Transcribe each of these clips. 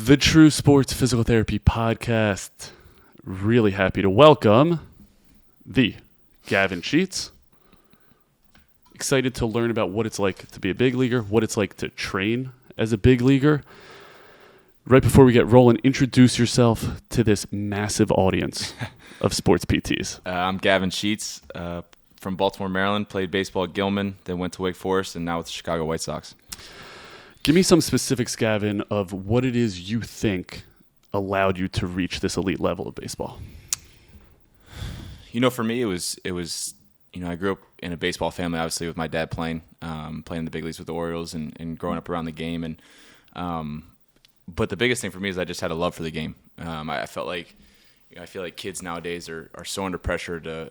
The True Sports Physical Therapy Podcast. Really happy to welcome the Gavin Sheets. Excited to learn about what it's like to be a big leaguer, what it's like to train as a big leaguer. Right before we get rolling, introduce yourself to this massive audience of sports PTs. I'm Gavin Sheets from Baltimore, Maryland. Played baseball at Gilman, then went to Wake Forest, and now with the Chicago White Sox. Give me some specifics, Gavin, of what it is you think allowed you to reach this elite level of baseball. You know, for me, it was. I grew up in a baseball family, obviously, with my dad playing in the big leagues with the Orioles and growing up around the game. But the biggest thing for me is I just had a love for the game. I feel like kids nowadays are so under pressure to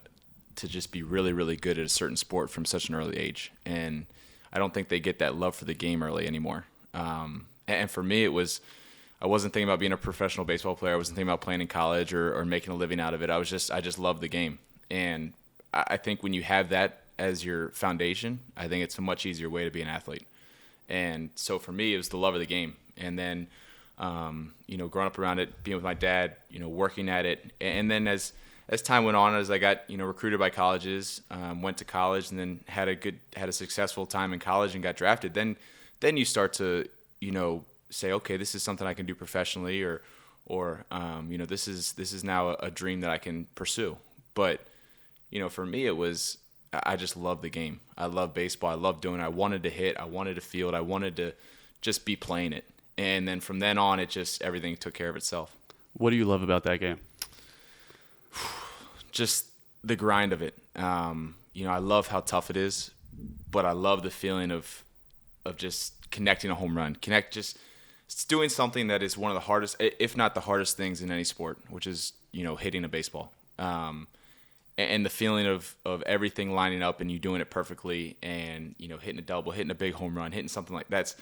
just be really, really good at a certain sport from such an early age. And I don't think they get that love for the game early anymore. And for me, I wasn't thinking about being a professional baseball player. I wasn't thinking about playing in college or making a living out of it. I just loved the game. And I think when you have that as your foundation, I think it's a much easier way to be an athlete. And so for me, it was the love of the game. And then, growing up around it, being with my dad, working at it. And then as time went on, as I got, recruited by colleges, went to college and then had a successful time in college and got drafted, then you start to, say, okay, this is something I can do professionally or this is now a dream that I can pursue. But, for me, I just love the game. I love baseball. I love doing it. I wanted to hit. I wanted to field. I wanted to just be playing it. And then from then on, everything took care of itself. What do you love about that game? Just the grind of it. I love how tough it is, but I love the feeling of just connecting a home run. It's doing something that is one of the hardest, if not the hardest things in any sport, which is, hitting a baseball. And the feeling of everything lining up and you doing it perfectly and, hitting a double, hitting a big home run, hitting something like that's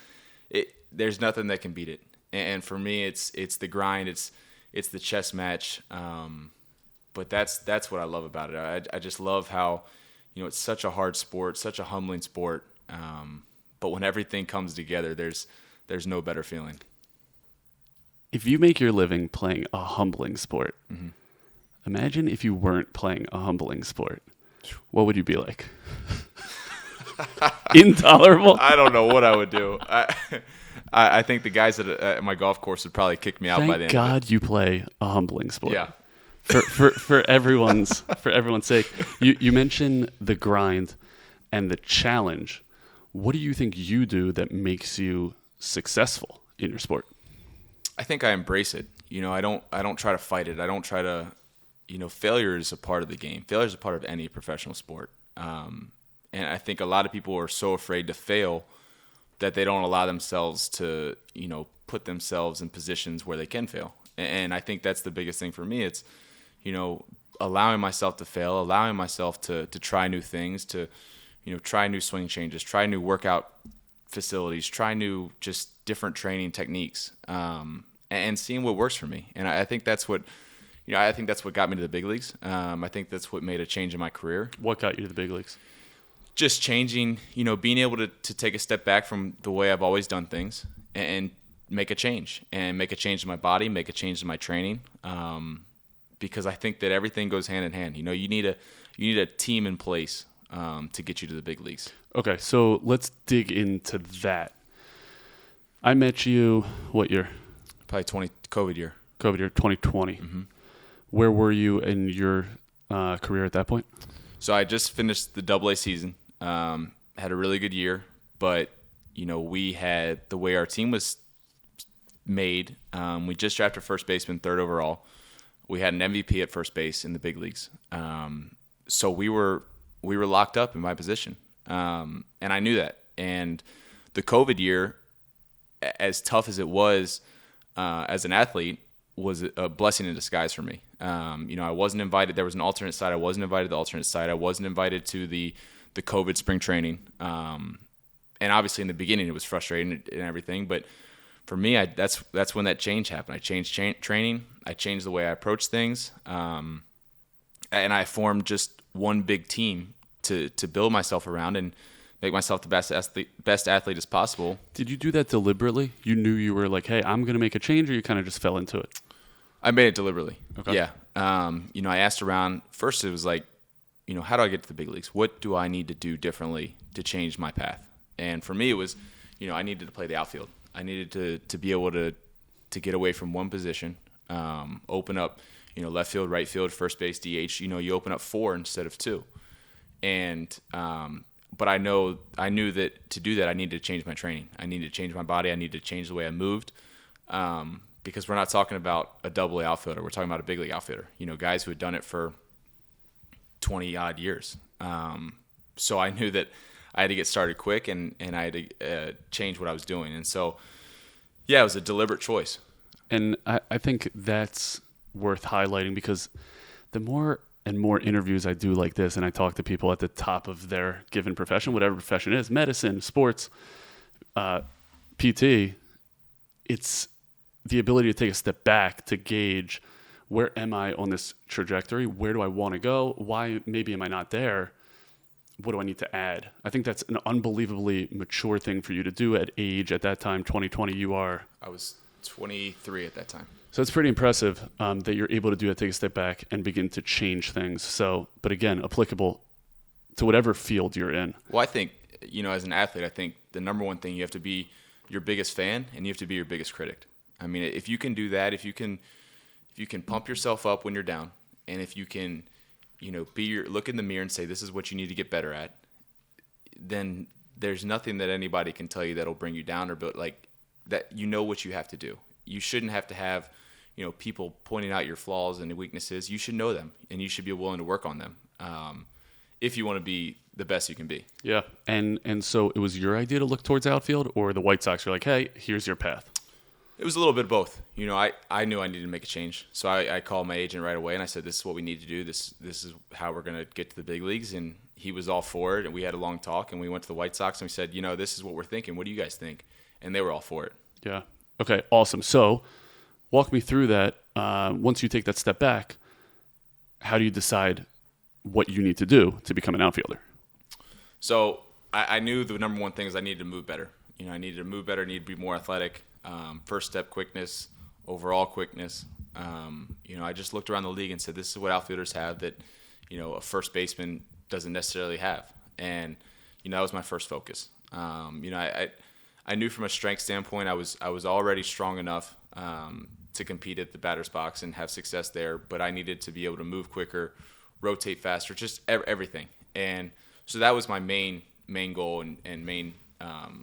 it. There's nothing that can beat it. And for me, it's the grind. It's the chess match. But that's what I love about it. I just love how, it's such a hard sport, such a humbling sport. But when everything comes together, there's no better feeling. If you make your living playing a humbling sport, mm-hmm. Imagine if you weren't playing a humbling sport. What would you be like? Intolerable? I don't know what I would do. I think the guys at my golf course would probably kick me out by the end Thank God of it. you play a humbling sport. Yeah. For everyone's sake. You mentioned the grind and the challenge. What do you think you do that makes you successful in your sport? I think I embrace it. I don't try to fight it. I don't try to, failure is a part of the game. Failure is a part of any professional sport. And I think a lot of people are so afraid to fail that they don't allow themselves to, put themselves in positions where they can fail. And I think that's the biggest thing for me. It's, allowing myself to fail, allowing myself to try new things, to, try new swing changes, try new workout facilities, try new just different training techniques, and seeing what works for me. And I think that's what, I think that's what got me to the big leagues. I think that's what made a change in my career. What got you to the big leagues? Just changing, being able to take a step back from the way I've always done things and make a change in my body, make a change in my training. Because I think that everything goes hand in hand. You need a team in place to get you to the big leagues. Okay, so let's dig into that. I met you, what year? Probably COVID year. COVID year, 2020. Mm-hmm. Where were you in your career at that point? So I just finished the AA season. Had a really good year, but we had the way our team was made. We just drafted first baseman, third overall. We had an MVP at first base in the big leagues. So we were locked up in my position, and I knew that. And the COVID year, as tough as it was as an athlete, was a blessing in disguise for me. I wasn't invited. There was an alternate site. I wasn't invited to the alternate site. I wasn't invited to the COVID spring training. And obviously in the beginning it was frustrating and everything. But for me, that's when that change happened. I changed training. I changed the way I approached things. And I formed just one big team to build myself around and make myself the best athlete as possible. Did you do that deliberately? You knew you were like, hey, I'm going to make a change, or you kind of just fell into it? I made it deliberately. Okay. Yeah. I asked around. First, it was like, how do I get to the big leagues? What do I need to do differently to change my path? And for me, it was, I needed to play the outfield. I needed to be able to get away from one position, open up, left field, right field, first base, DH. You open up 4 instead of 2. And but I knew that to do that, I needed to change my training. I needed to change my body. I needed to change the way I moved. Because we're not talking about a double A outfielder. We're talking about a big league outfielder. Guys who had done it for 20 odd years. So I knew that I had to get started quick, and I had to change what I was doing. And so, yeah, it was a deliberate choice. And I think that's worth highlighting, because the more and more interviews I do like this, and I talk to people at the top of their given profession, whatever profession it is, medicine, sports, PT, it's the ability to take a step back to gauge, where am I on this trajectory? Where do I want to go? Why maybe am I not there? What do I need to add? I think that's an unbelievably mature thing for you to do at that time, 2020, I was 23 at that time. So it's pretty impressive that you're able to do that, take a step back and begin to change things. So, but again, applicable to whatever field you're in. Well, I think, as an athlete, I think the number one thing, you have to be your biggest fan and you have to be your biggest critic. I mean, if you can do that, if you can pump yourself up when you're down, and if you can, look in the mirror and say, this is what you need to get better at, then there's nothing that anybody can tell you that'll bring you down, or but like that, what you have to do. You shouldn't have to have, people pointing out your flaws and weaknesses. You should know them, and you should be willing to work on them if you want to be the best you can be. Yeah, and so it was your idea to look towards outfield, or the White Sox were like, hey, here's your path? It was a little bit of both. I knew I needed to make a change. So I called my agent right away, and I said, this is what we need to do. This is how we're going to get to the big leagues. And he was all for it, and we had a long talk, and we went to the White Sox, and we said, this is what we're thinking. What do you guys think? And they were all for it. Yeah. Okay, awesome. So walk me through that. Once you take that step back, how do you decide what you need to do to become an outfielder? So I knew the number one thing is I needed to move better. I needed to move better, needed to be more athletic. First step quickness, overall quickness. I just looked around the league and said, this is what outfielders have that, a first baseman doesn't necessarily have. And, that was my first focus. I knew from a strength standpoint, I was already strong enough to compete at the batter's box and have success there, but I needed to be able to move quicker, rotate faster, just everything. And so that was my main goal and main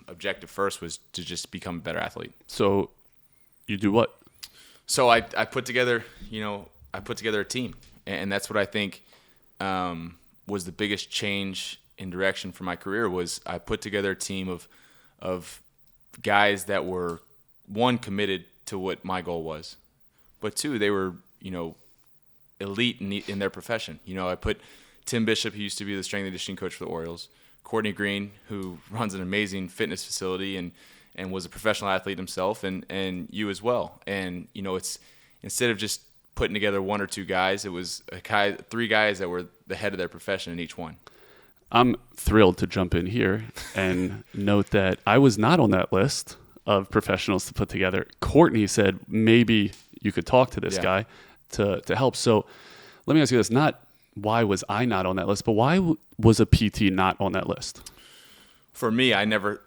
objective first, was to just become a better athlete. So you do what? So I put together, a team, and that's what I think was the biggest change in direction for my career. Was I put together a team of guys that were, one, committed to what my goal was, but two, they were, elite in their profession. I put Tim Bishop, who used to be the strength and conditioning coach for the Orioles, Courtney Green, who runs an amazing fitness facility and was a professional athlete himself, and you as well. And, it's, instead of just putting together one or two guys, it was 3 guys that were the head of their profession in each one. I'm thrilled to jump in here and note that I was not on that list of professionals to put together. Courtney said maybe you could talk to this guy to help. So let me ask you this, not why was I not on that list, but why was a PT not on that list? For me, I never,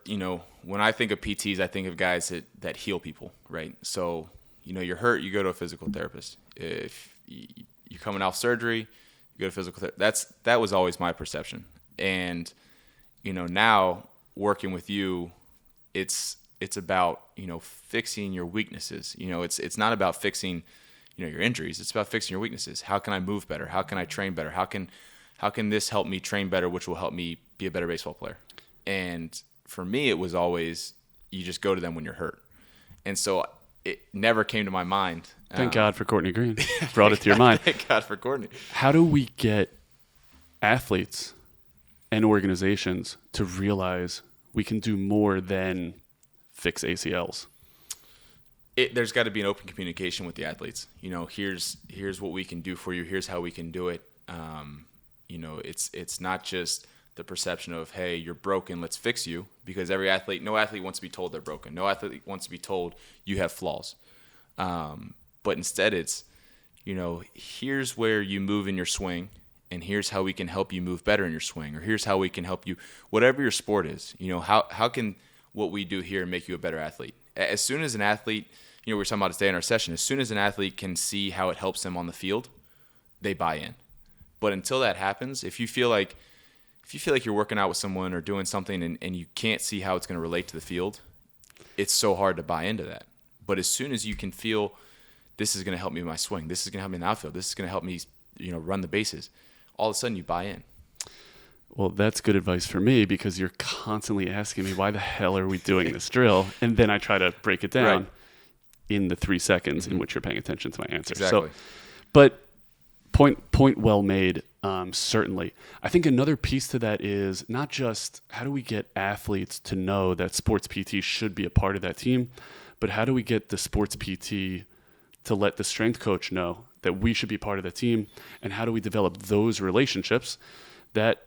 when I think of PTs, I think of guys that heal people, right? So, you're hurt, you go to a physical therapist. If you're coming off surgery, you go to physical therapist. That was always my perception. And, now working with you, it's about, fixing your weaknesses. It's not about fixing, your injuries. It's about fixing your weaknesses. How can I move better? How can I train better? How can this help me train better, which will help me be a better baseball player? And for me, it was always, you just go to them when you're hurt. And so it never came to my mind. Thank God for Courtney Green. Brought it to your mind. Thank God for Courtney. How do we get athletes and organizations to realize we can do more than fix ACLs? There's got to be an open communication with the athletes. Here's what we can do for you. Here's how we can do it. It's not just the perception of, hey, you're broken, let's fix you, because no athlete wants to be told they're broken. No athlete wants to be told you have flaws. But instead it's, here's where you move in your swing, and here's how we can help you move better in your swing, or here's how we can help you, whatever your sport is. How can what we do here make you a better athlete? As soon as an athlete, we were talking about today in our session, as soon as an athlete can see how it helps them on the field, they buy in. But until that happens, if you feel like you're working out with someone or doing something and you can't see how it's going to relate to the field, it's so hard to buy into that. But as soon as you can feel, this is going to help me with my swing, this is going to help me in the outfield, this is going to help me, run the bases, all of a sudden you buy in. Well, that's good advice for me, because you're constantly asking me, why the hell are we doing this drill? And then I try to break it down in the 3 seconds in which you're paying attention to my answer. Exactly. So, but point well made. Certainly. I think another piece to that is not just how do we get athletes to know that sports PT should be a part of that team, but how do we get the sports PT to let the strength coach know that we should be part of the team, and how do we develop those relationships? That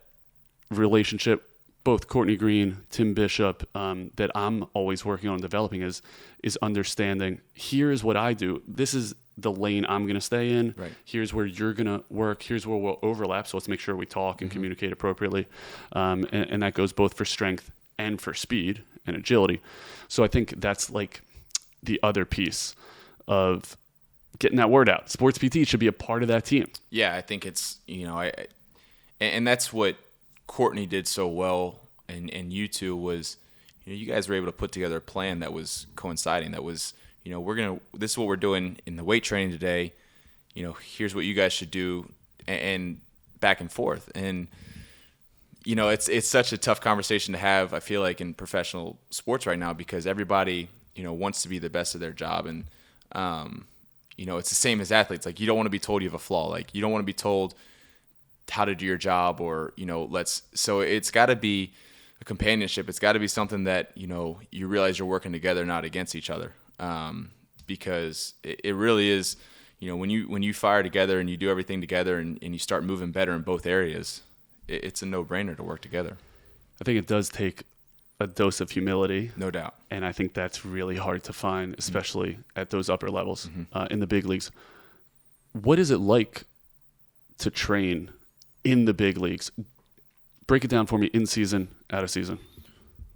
relationship, both Courtney Green, Tim Bishop, that I'm always working on developing is understanding, here is what I do. This is the lane I'm going to stay in. Right. Here's where you're going to work. Here's where we'll overlap. So let's make sure we talk and communicate appropriately. And that goes both for strength and for speed and agility. So I think that's like the other piece of getting that word out. Sports PT should be a part of that team. Yeah, I think it's, and that's what Courtney did so well, and you two was, you guys were able to put together a plan that was coinciding. That was, this is what we're doing in the weight training today. Here's what you guys should do, and back and forth. And, it's such a tough conversation to have, I feel like, in professional sports right now, because everybody, wants to be the best at their job. And, it's the same as athletes. Like, you don't want to be told you have a flaw. Like, you don't want to be told how to do your job, or, so it's got to be a companionship. It's got to be something that, you realize you're working together, not against each other. Because it really is, when you fire together and you do everything together and you start moving better in both areas, it's a no-brainer to work together. I think it does take a dose of humility. No doubt. And I think that's really hard to find, especially at those upper levels in the big leagues. What is it like to train in the big leagues? Break it down for me, in season, out of season.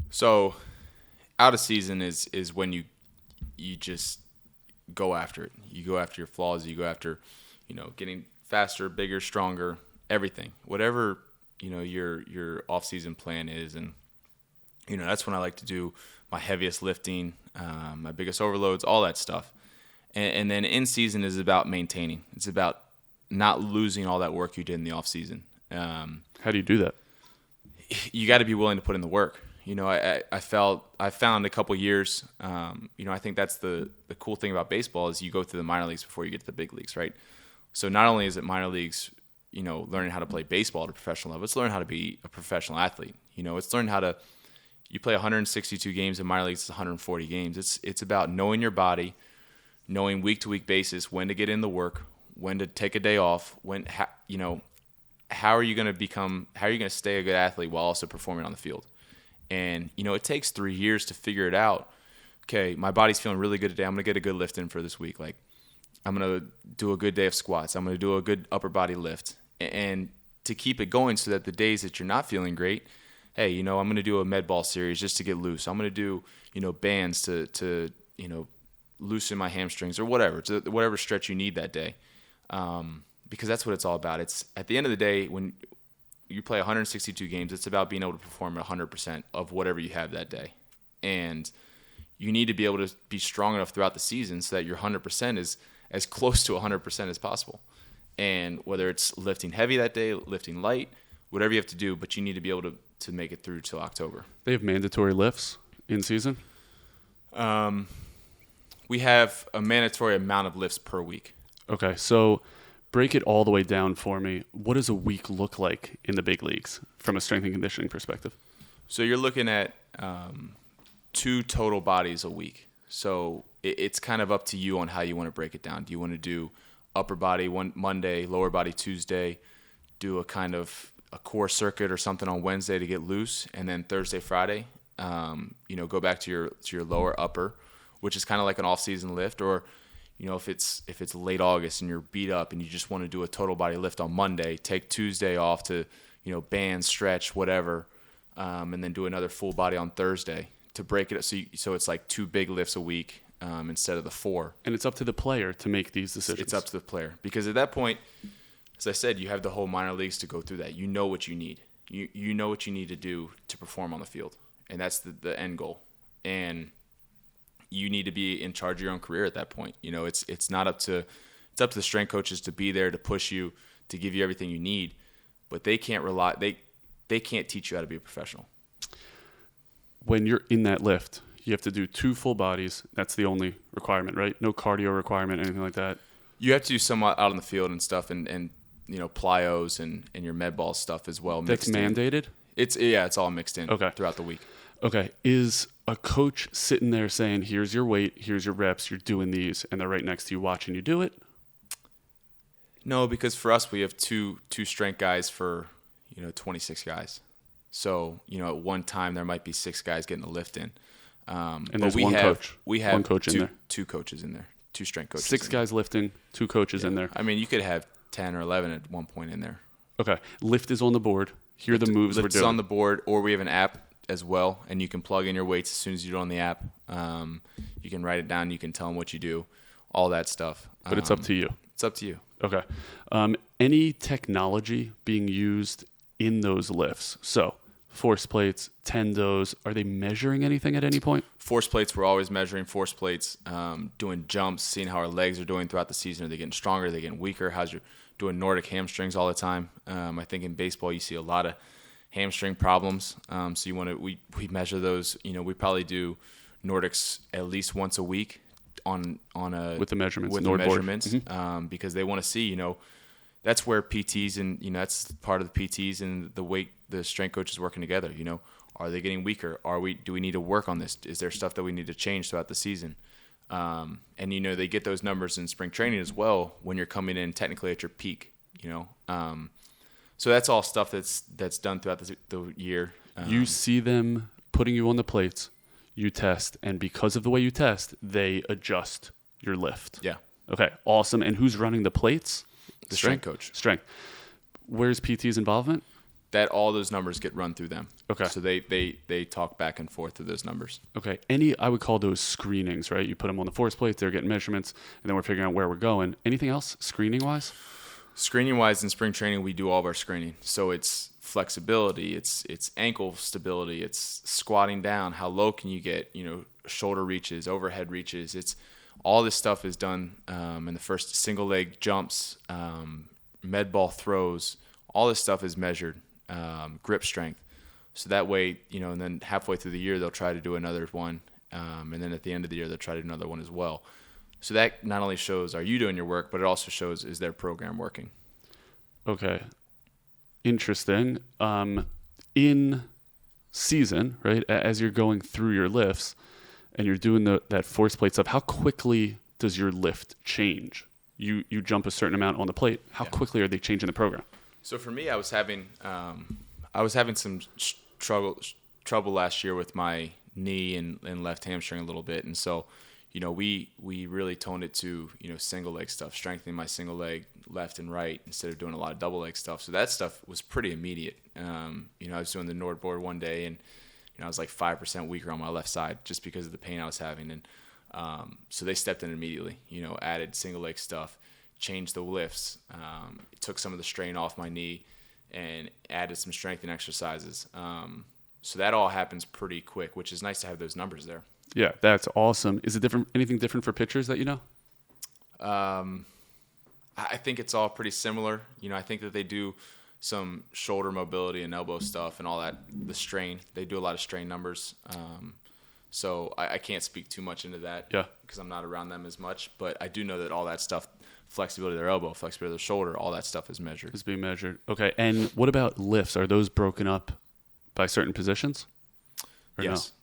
So out of season is when you just go after it. You go after your flaws. You go after, getting faster, bigger, stronger, everything. Whatever, your off-season plan is. And, that's when I like to do my heaviest lifting, my biggest overloads, all that stuff. And then in season is about maintaining. It's about not losing all that work you did in the off-season. How do you do that? You got to be willing to put in the work. I found a couple years, I think that's the cool thing about baseball is you go through the minor leagues before you get to the big leagues, right? So not only is it minor leagues, learning how to play baseball at a professional level, it's learning how to be a professional athlete. It's learning how to, you play 162 games in minor leagues, it's 140 games. It's about knowing your body, knowing week-to-week basis when to get in the work, when to take a day off, how are you going to stay a good athlete while also performing on the field? And, it takes 3 years to figure it out. Okay, my body's feeling really good today. I'm going to get a good lift in for this week. Like, I'm going to do a good day of squats. I'm going to do a good upper body lift. And to keep it going so that the days that you're not feeling great, hey, I'm going to do a med ball series just to get loose. I'm going to do, bands to loosen my hamstrings or whatever stretch you need that day. Because that's what it's all about. It's at the end of the day, when you play 162 games, it's about being able to perform 100% of whatever you have that day. And you need to be able to be strong enough throughout the season so that your 100% is as close to 100% as possible. And whether it's lifting heavy that day, lifting light, whatever you have to do, but you need to be able to make it through till October. They have mandatory lifts in season? We have a mandatory amount of lifts per week. Okay, so break it all the way down for me. What does a week look like in the big leagues from a strength and conditioning perspective? So you're looking at 2 total bodies a week. So it's kind of up to you on how you want to break it down. Do you want to do upper body one Monday, lower body Tuesday, do a kind of a core circuit or something on Wednesday to get loose, and then Thursday, Friday, go back to your lower upper, which is kind of like an off-season lift. Or if it's late August and you're beat up and you just want to do a total body lift on Monday, take Tuesday off to band, stretch, whatever, and then do another full body on Thursday to break it up. So it's like 2 big lifts a week instead of the 4. And it's up to the player to make these decisions. It's up to the player, because at that point, as I said, you have the whole minor leagues to go through that. You know what you need. You know what you need to do to perform on the field, and that's the end goal. And you need to be in charge of your own career at that point. It's up to the strength coaches to be there to push you, to give you everything you need, but they can't they can't teach you how to be a professional. When you're in that lift, you have to do 2 full bodies. That's the only requirement, right? No cardio requirement, anything like that. You have to do some out on the field and stuff, and plyos and your med ball stuff as well. That's mandated? It's all mixed in throughout the week. Okay. Is a coach sitting there saying, here's your weight, here's your reps, you're doing these, and they're right next to you watching you do it? No, because for us, we have two strength guys for 26 guys. So at one time there might be 6 guys getting a lift in. And there's one coach. We have one coach in there. 2 coaches in there. 2 strength coaches. 6 guys lifting, 2 coaches in there. I mean, you could have 10 or 11 at one point in there. Okay. Lift is on the board. Here are the moves we're doing. Lift is on the board, or we have an app as well, and you can plug in your weights as soon as you do it on the app. You can write it down. You can tell them what you do, all that stuff. But it's up to you. It's up to you. Okay. Any technology being used in those lifts? So force plates, tendos, are they measuring anything at any point? Force plates, we're always measuring force plates, doing jumps, seeing how our legs are doing throughout the season. Are they getting stronger? Are they getting weaker? How's your doing Nordic hamstrings all the time? I think in baseball you see a lot of hamstring problems. So we measure those. We probably do Nordics at least once a week on a with the measurements, mm-hmm. Because they want to see, that's where PTs and that's part of the PTs and the strength coaches working together. Are they getting weaker? Do we need to work on this? Is there stuff that we need to change throughout the season? And they get those numbers in spring training as well when you're coming in technically at your peak. So that's all stuff that's done throughout the year. You see them putting you on the plates, you test, and because of the way you test, they adjust your lift. Yeah. Okay, awesome. And who's running the plates? The strength coach. Strength. Where's PT's involvement? That all those numbers get run through them. Okay. So they talk back and forth through those numbers. Okay. I would call those screenings, right? You put them on the force plate, they're getting measurements, and then we're figuring out where we're going. Anything else screening-wise? Screening-wise, in spring training, we do all of our screening. So it's flexibility, it's ankle stability, it's squatting down, how low can you get, shoulder reaches, overhead reaches. It's all this stuff is done in the first single leg jumps, med ball throws. All this stuff is measured, grip strength. So that way, and then halfway through the year, they'll try to do another one. And then at the end of the year, they'll try to do another one as well. So that not only shows, are you doing your work, but it also shows, is their program working? Okay. Interesting. In season, right, as you're going through your lifts and you're doing that force plate stuff, how quickly does your lift change? You jump a certain amount on the plate. How quickly are they changing the program? So for me, I was having some trouble last year with my knee and left hamstring a little bit, and so we really toned it to single leg stuff, strengthening my single leg left and right instead of doing a lot of double leg stuff. So that stuff was pretty immediate. I was doing the Nord board one day, and I was like 5% weaker on my left side just because of the pain I was having, and so they stepped in immediately. Added single leg stuff, changed the lifts, took some of the strain off my knee, and added some strengthening exercises. So that all happens pretty quick, which is nice to have those numbers there. Yeah, that's awesome. Is it different? Anything different for pitchers that you know? I think it's all pretty similar. I think that they do some shoulder mobility and elbow stuff and all that. The strain, they do a lot of strain numbers. So I can't speak too much into that because I'm not around them as much. But I do know that all that stuff, flexibility of their elbow, flexibility of their shoulder, all that stuff is measured. It's being measured. Okay. And what about lifts? Are those broken up by certain positions? Or yes. No?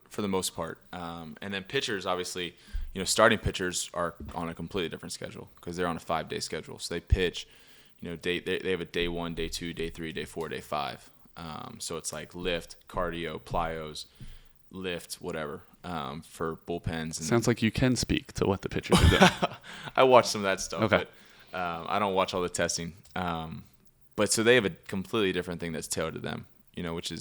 For the most part. And then pitchers, obviously, starting pitchers are on a completely different schedule because they're on a 5-day schedule. So they pitch, they have a day 1, day 2, day 3, day 4, day 5. So it's like lift, cardio, plyos, lift, whatever, for bullpens. And Sounds like you can speak to what the pitchers are doing. I watch some of that stuff, Okay. but I don't watch all the testing. But so they have a completely different thing that's tailored to them, which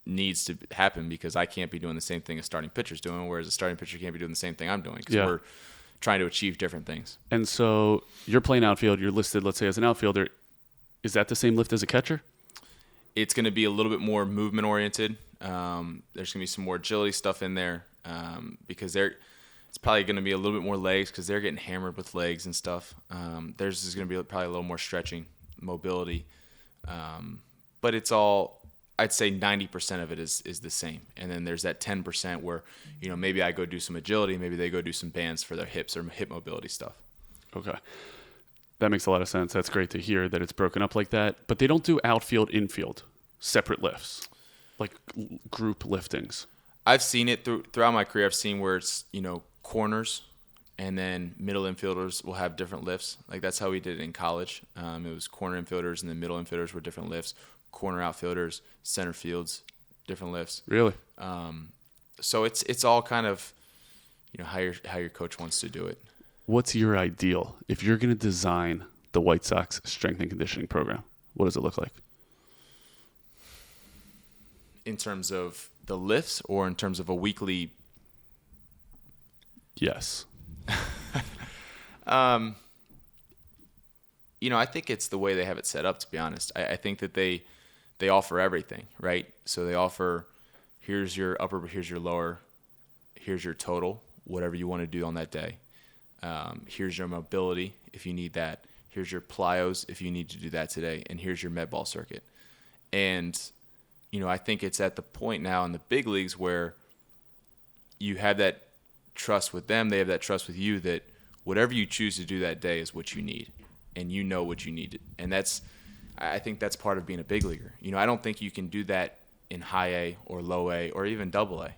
needs to happen because I can't be doing the same thing a starting pitcher's doing, whereas a starting pitcher can't be doing the same thing I'm doing because we're trying to achieve different things. And so you're playing outfield. You're listed, let's say, as an outfielder. Is that the same lift as a catcher? It's going to be a little bit more movement oriented. There's going to be some more agility stuff in there because it's probably going to be a little bit more legs because they're getting hammered with legs and stuff. Theirs is going to be probably a little more stretching, mobility. But it's all, I'd say 90% of it is the same. And then there's that 10% where, maybe I go do some agility, maybe they go do some bands for their hips or hip mobility stuff. Okay. That makes a lot of sense. That's great to hear that it's broken up like that. But they don't do outfield, infield, separate lifts, like group liftings. I've seen it throughout my career. I've seen where it's, corners and then middle infielders will have different lifts. Like that's how we did it in college. It was corner infielders and then middle infielders were different lifts. Corner outfielders, center fields, different lifts. Really? So it's all kind of, how your coach wants to do it. What's your ideal? If you're going to design the White Sox strength and conditioning program, what does it look like? In terms of the lifts or in terms of a weekly? Yes. I think it's the way they have it set up, to be honest. I think that they offer everything, right? So they offer, here's your upper, here's your lower, here's your total, whatever you want to do on that day. Here's your mobility if you need that. Here's your plyos if you need to do that today. And here's your med ball circuit. And, I think it's at the point now in the big leagues where you have that trust with them. They have that trust with you that whatever you choose to do that day is what you need. And you know what you need. And I think that's part of being a big leaguer. I don't think you can do that in high A or low A or even double A.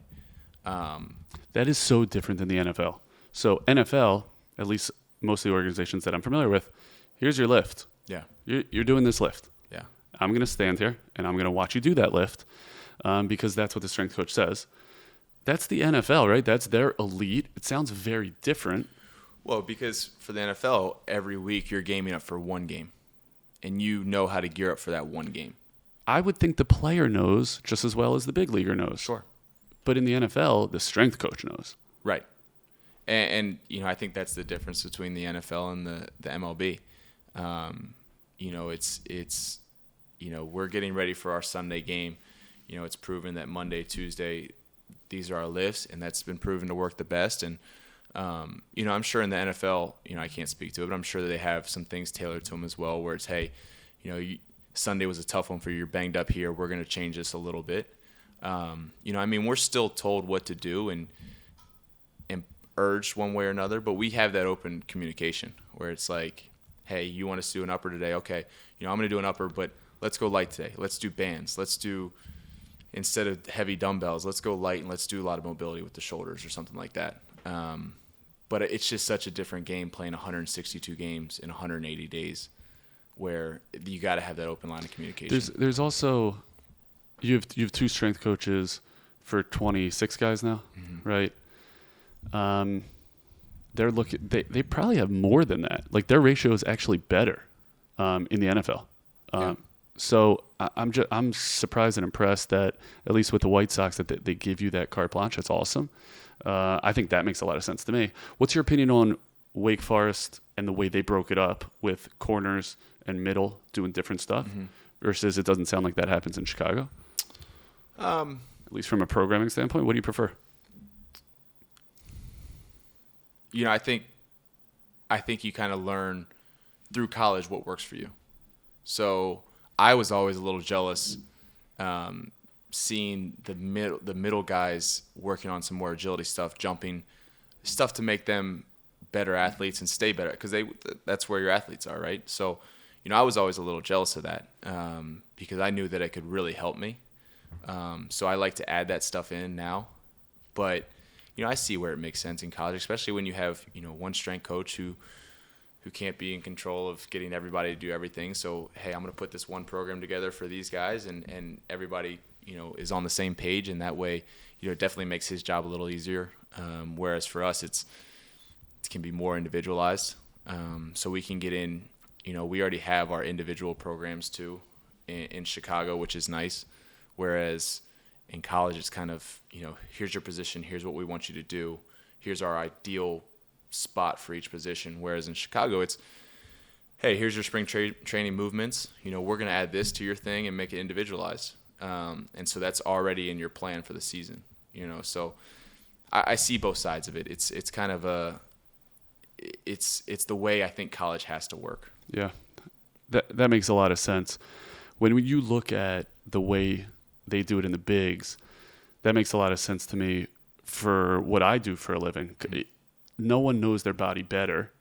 That is so different than the NFL. So NFL, at least most of the organizations that I'm familiar with, here's your lift. Yeah. You're doing this lift. Yeah. I'm going to stand here and I'm going to watch you do that lift because that's what the strength coach says. That's the NFL, right? That's their elite. It sounds very different. Well, because for the NFL, every week you're gaming up for one game, and you know how to gear up for that one game. I would think the player knows just as well as the big leaguer knows. Sure. But in the NFL, the strength coach knows. Right. And I think that's the difference between the NFL and the MLB. It's we're getting ready for our Sunday game. It's proven that Monday, Tuesday, these are our lifts, and that's been proven to work the best. And I'm sure in the NFL, I can't speak to it, but I'm sure that they have some things tailored to them as well, where it's, hey, Sunday was a tough one for you. You're banged up here. We're going to change this a little bit. We're still told what to do and urged one way or another, but we have that open communication where it's like, hey, you want us to do an upper today? Okay. I'm going to do an upper, but let's go light today. Let's do bands. Let's do, instead of heavy dumbbells, let's go light and let's do a lot of mobility with the shoulders or something like that. But it's just such a different game playing 162 games in 180 days where you got to have that open line of communication. There's also, you have two strength coaches for 26 guys now, right? They probably have more than that. Like their ratio is actually better in the NFL. So I'm surprised and impressed that at least with the White Sox that they give you that carte blanche. That's awesome. I think that makes a lot of sense to me. What's your opinion on Wake Forest and the way they broke it up with corners and middle doing different stuff versus it doesn't sound like that happens in Chicago? At least from a programming standpoint, what do you prefer? I think you kind of learn through college what works for you. So I was always a little jealous seeing the middle guys working on some more agility stuff, jumping, stuff to make them better athletes and stay better because that's where your athletes are, right? So, I was always a little jealous of that because I knew that it could really help me. So I like to add that stuff in now. But, I see where it makes sense in college, especially when you have, one strength coach who who can't be in control of getting everybody to do everything. So, hey, I'm going to put this one program together for these guys, and everybody, is on the same page, and that way, it definitely makes his job a little easier. Whereas for us, it can be more individualized. So we can get in, we already have our individual programs too in Chicago, which is nice. Whereas in college, it's kind of, here's your position, here's what we want you to do, here's our ideal spot for each position. Whereas in Chicago, it's, hey, here's your spring training movements. We're going to add this to your thing and make it individualized. And so that's already in your plan for the season. So I see both sides of it. It's kind of it's the way I think college has to work. Yeah, that makes a lot of sense. When you look at the way they do it in the bigs, that makes a lot of sense to me for what I do for a living. No one knows their body better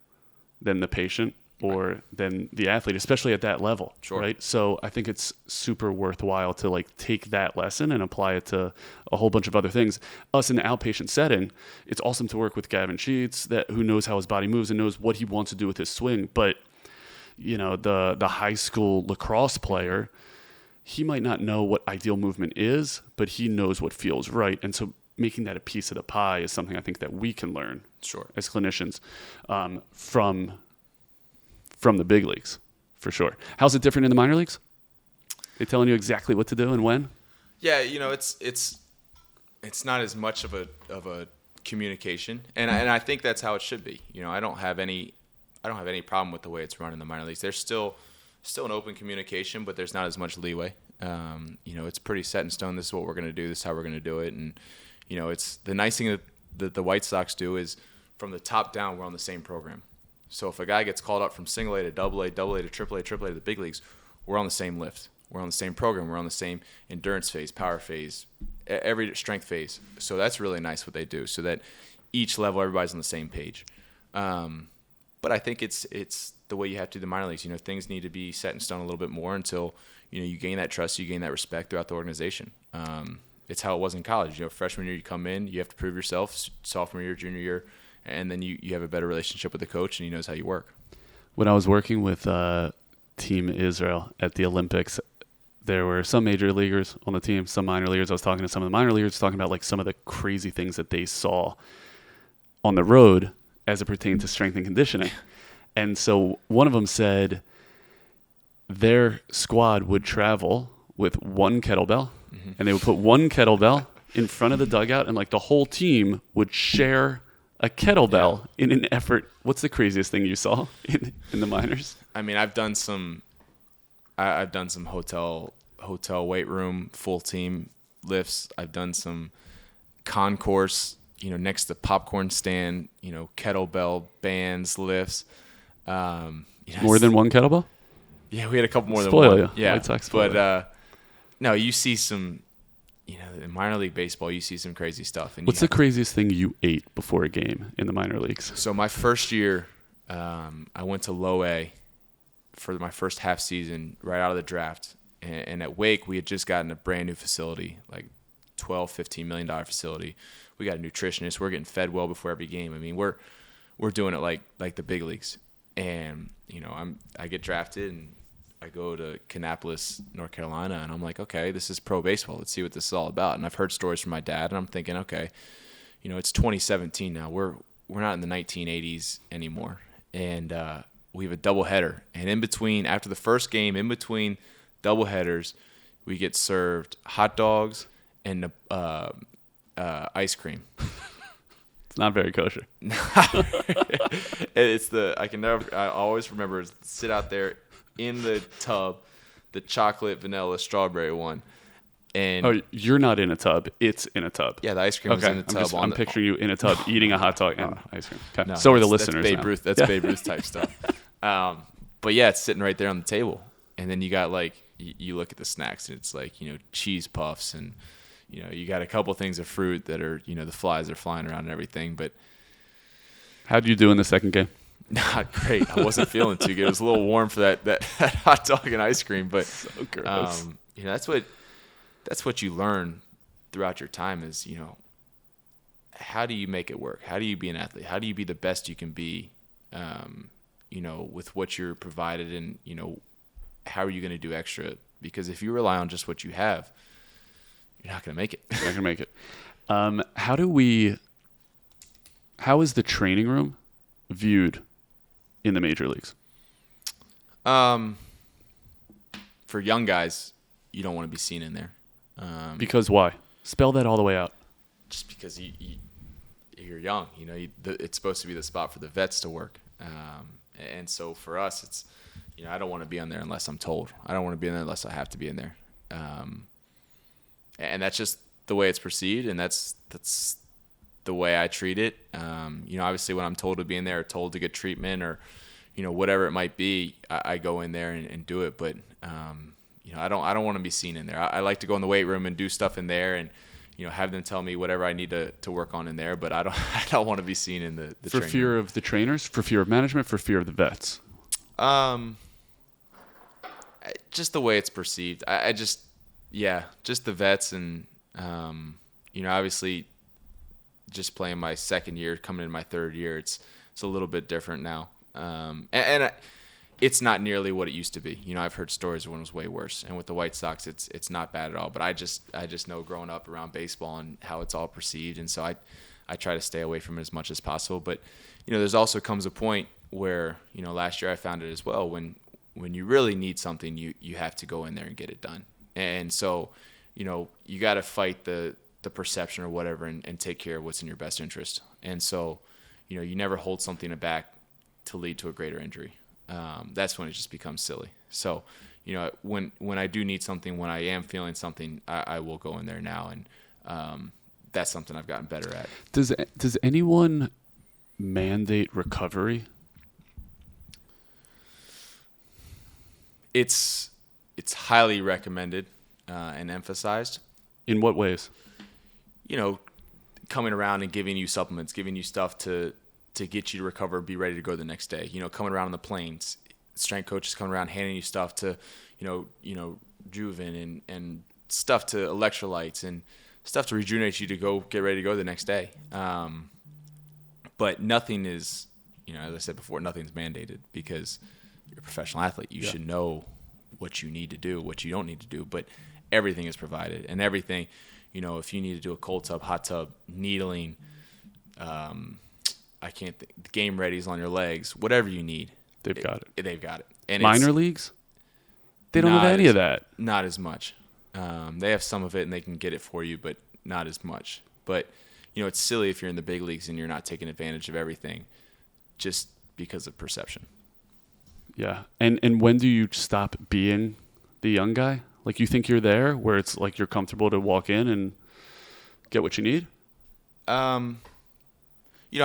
than the patient or than the athlete, especially at that level. Sure. Right? So I think it's super worthwhile to take that lesson and apply it to a whole bunch of other things. Us in the outpatient setting, it's awesome to work with Gavin Sheets who knows how his body moves and knows what he wants to do with his swing. But, the high school lacrosse player, he might not know what ideal movement is, but he knows what feels right. And so making that a piece of the pie is something I think that we can learn as clinicians from the big leagues, for sure. How's it different in the minor leagues? They telling you exactly what to do and when? Yeah, it's not as much of a communication, and I think that's how it should be. I don't have any problem with the way it's run in the minor leagues. There's still an open communication, but there's not as much leeway. It's pretty set in stone. This is what we're going to do. This is how we're going to do it. And it's the nice thing that the White Sox do is from the top down, we're on the same program. So if a guy gets called up from single A to double A, double A to triple A, triple A to the big leagues, we're on the same lift. We're on the same program. We're on the same endurance phase, power phase, every strength phase. So that's really nice what they do, so that each level everybody's on the same page. But I think it's the way you have to do the minor leagues. Things need to be set in stone a little bit more until you gain that trust, you gain that respect throughout the organization. It's how it was in college. Freshman year you come in, you have to prove yourself. Sophomore year, junior year, and then you have a better relationship with the coach, and he knows how you work. When I was working with Team Israel at the Olympics, there were some major leaguers on the team, some minor leaguers. I was talking to some of the minor leaguers, talking about some of the crazy things that they saw on the road as it pertained to strength and conditioning. And so one of them said their squad would travel with one kettlebell, and they would put one kettlebell in front of the dugout, and the whole team would share a kettlebell in an effort. What's the craziest thing you saw in the minors? I mean, I've done some hotel weight room full team lifts. I've done some concourse, next to popcorn stand, kettlebell bands lifts. More than one kettlebell? Yeah, we had a couple more Spoil than you. one. Yeah, White Sox spoil but no, you see some. In minor league baseball, you see some crazy stuff. And what's the craziest thing you ate before a game in the minor leagues? So my first year, I went to low A for my first half season right out of the draft. And at Wake, we had just gotten a brand new facility, like $12-15 million facility. We got a nutritionist. We're getting fed well before every game. I mean, we're doing it like the big leagues. And I get drafted and I go to Kannapolis, North Carolina, and I'm like, okay, this is pro baseball. Let's see what this is all about. And I've heard stories from my dad, and I'm thinking, okay, it's 2017 now. We're not in the 1980s anymore, and we have a doubleheader. And in between, after the first game, in between doubleheaders, we get served hot dogs and ice cream. It's not very kosher. I always remember sit out there in the tub, the chocolate, vanilla, strawberry one. And you're not in a tub. It's in a tub. Yeah, the ice cream is in the tub. I'm picturing you in a tub eating a hot dog and ice cream. Okay. No, So are the listeners. That's Babe Ruth. That's Babe Ruth type stuff. But yeah, it's sitting right there on the table. And then you got you look at the snacks and it's cheese puffs and you got a couple things of fruit that are the flies are flying around and everything. But how do you do in the second game? Not great. I wasn't feeling too good. It was a little warm for that hot dog and ice cream, but so gross. That's what you learn throughout your time is how do you make it work? How do you be an athlete? How do you be the best you can be with what you're provided, and, how are you going to do extra? Because if you rely on just what you have, you're not going to make it. You're not going to make it. How is the training room viewed in the major leagues? For young guys, you don't want to be seen in there. Because why? Spell that all the way out. Just because you're young, it's supposed to be the spot for the vets to work. And so for us, it's, I don't want to be in there unless I'm told. I don't want to be in there unless I have to be in there. And that's just the way it's perceived, and that's the way I treat it. Obviously when I'm told to be in there or told to get treatment or, whatever it might be, I go in there and do it. But, I don't want to be seen in there. I like to go in the weight room and do stuff in there and, have them tell me whatever I need to work on in there. But I don't want to be seen in the for fear room. Of the trainers, for fear of management, for fear of the vets. Just the way it's perceived. Just the vets and, obviously just playing my second year, coming in my third year, it's a little bit different now. It's not nearly what it used to be. I've heard stories when it was way worse. And with the White Sox, it's not bad at all. But I just know growing up around baseball and how it's all perceived. And so I try to stay away from it as much as possible. But, there's also comes a point where, last year I found it as well. When you really need something, you have to go in there and get it done. And so, you got to fight the perception or whatever and take care of what's in your best interest. And so, you never hold something back to lead to a greater injury. That's when it just becomes silly. So, when I do need something, when I am feeling something, I will go in there now. And that's something I've gotten better at. Does anyone mandate recovery? It's highly recommended and emphasized. In what ways? Coming around and giving you supplements, giving you stuff to get you to recover, be ready to go the next day. Coming around on the planes, strength coaches coming around, handing you stuff to, Juven and stuff to electrolytes and stuff to rejuvenate you to go get ready to go the next day. But nothing is, as I said before, nothing's mandated because you're a professional athlete. You should know what you need to do, what you don't need to do, but everything is provided. And everything, if you need to do a cold tub, hot tub, needling, I can't think, game readies on your legs, whatever you need. They've got it. They've got it. And minor leagues? They don't have any of that. Not as much. They have some of it and they can get it for you, but not as much. But, it's silly if you're in the big leagues and you're not taking advantage of everything just because of perception. Yeah. And when do you stop being the young guy? Like, you think you're there where it's like you're comfortable to walk in and get what you need? I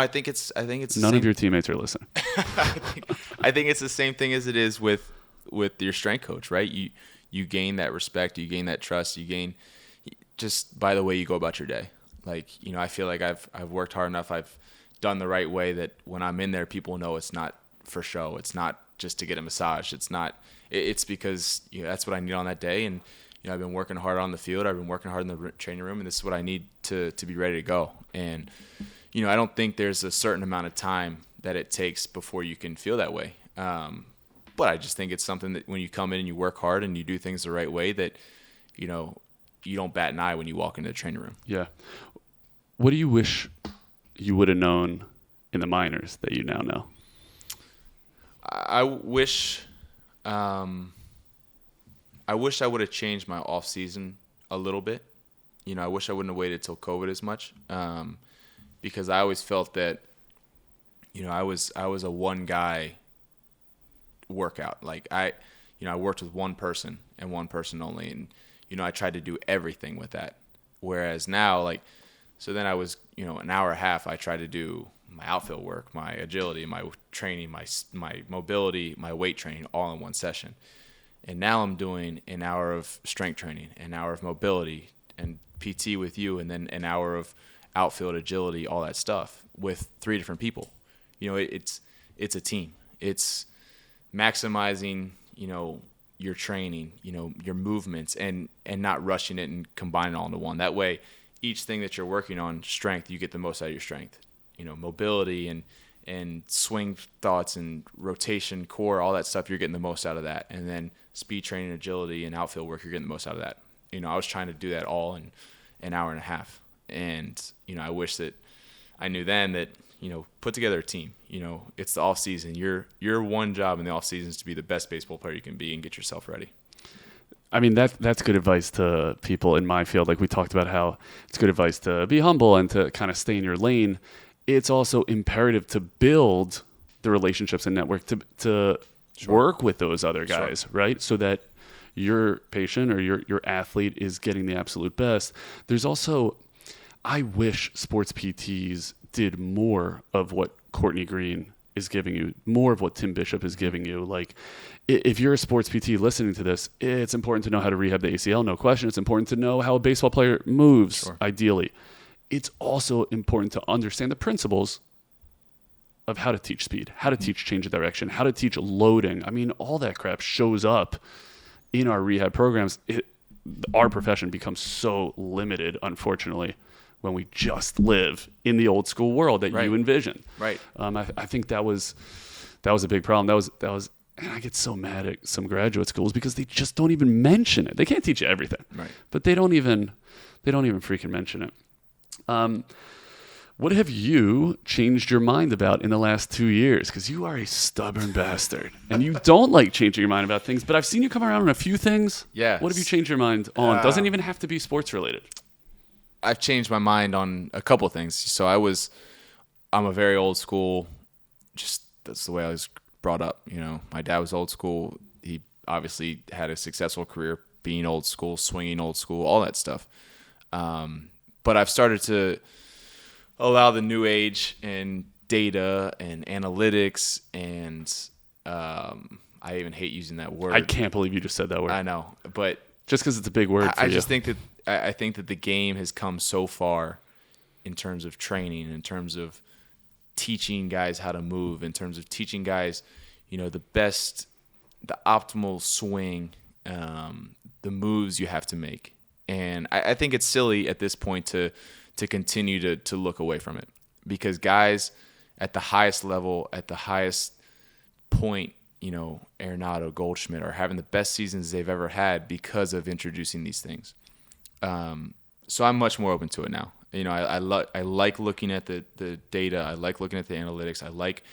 think it's none of your teammates are listening. I think it's the same thing as it is with your strength coach, right? You gain that respect, you gain that trust, you gain just by the way you go about your day. Like, I feel like I've worked hard enough, I've done the right way that when I'm in there, people know it's not for show. It's not just to get a massage. It's because that's what I need on that day. And I've been working hard on the field. I've been working hard in the training room, and this is what I need to be ready to go. And I don't think there's a certain amount of time that it takes before you can feel that way. But I just think it's something that when you come in and you work hard and you do things the right way, that you don't bat an eye when you walk into the training room. Yeah. What do you wish you would have known in the minors that you now know? I wish I would have changed my off season a little bit. I wish I wouldn't have waited till COVID as much, because I always felt that I was a one guy workout. Like I worked with one person and one person only, and I tried to do everything with that. Whereas now, so then I was an hour and a half. I tried to do my outfield work, my agility, my training, my mobility, my weight training all in one session. And now I'm doing an hour of strength training, an hour of mobility and PT with you, and then an hour of outfield agility, all that stuff with 3 different people. It's a team. It's maximizing, your training, your movements and not rushing it and combining it all into one. That way, each thing that you're working on, strength, you get the most out of your strength. Mobility and and swing thoughts and rotation, core, all that stuff, you're getting the most out of that. And then speed training, agility, and outfield work, you're getting the most out of that. I was trying to do that all in an hour and a half. And, I wish that I knew then that, put together a team. It's the off season. Your one job in the off season is to be the best baseball player you can be and get yourself ready. I mean, that's good advice to people in my field. Like we talked about how it's good advice to be humble and to kind of stay in your lane. It's also imperative to build the relationships and network to work with those other guys, right? So that your patient or your athlete is getting the absolute best. There's also, I wish sports PTs did more of what Courtney Green is giving you, more of what Tim Bishop is giving you. Like, if you're a sports PT listening to this, it's important to know how to rehab the ACL, no question. It's important to know how a baseball player moves, ideally. It's also important to understand the principles of how to teach speed, how to teach change of direction, how to teach loading. I mean, all that crap shows up in our rehab programs. Our profession becomes so limited, unfortunately, when we just live in the old school world that you envision. Right. I think that was a big problem. That was, and I get so mad at some graduate schools because they just don't even mention it. They can't teach you everything, right? But they don't even freaking mention it. What have you changed your mind about in the last 2 years? Because you are a stubborn bastard, and you don't like changing your mind about things. But I've seen you come around on a few things. Yeah. What have you changed your mind on? Doesn't even have to be sports related. I've changed my mind on a couple of things. So I'm a very old school. Just that's the way I was brought up. My dad was old school. He obviously had a successful career being old school, swinging old school, all that stuff. But I've started to allow the new age and data and analytics and I even hate using that word. I can't believe you just said that word. I know, but just because it's a big word for you. I think that the game has come so far in terms of training, in terms of teaching guys how to move, in terms of teaching guys, the optimal swing, the moves you have to make. And I think it's silly at this point to continue to look away from it, because guys at the highest level, at the highest point, Arenado, Goldschmidt are having the best seasons they've ever had because of introducing these things. So I'm much more open to it now. I like looking at the data. I like looking at the analytics. I like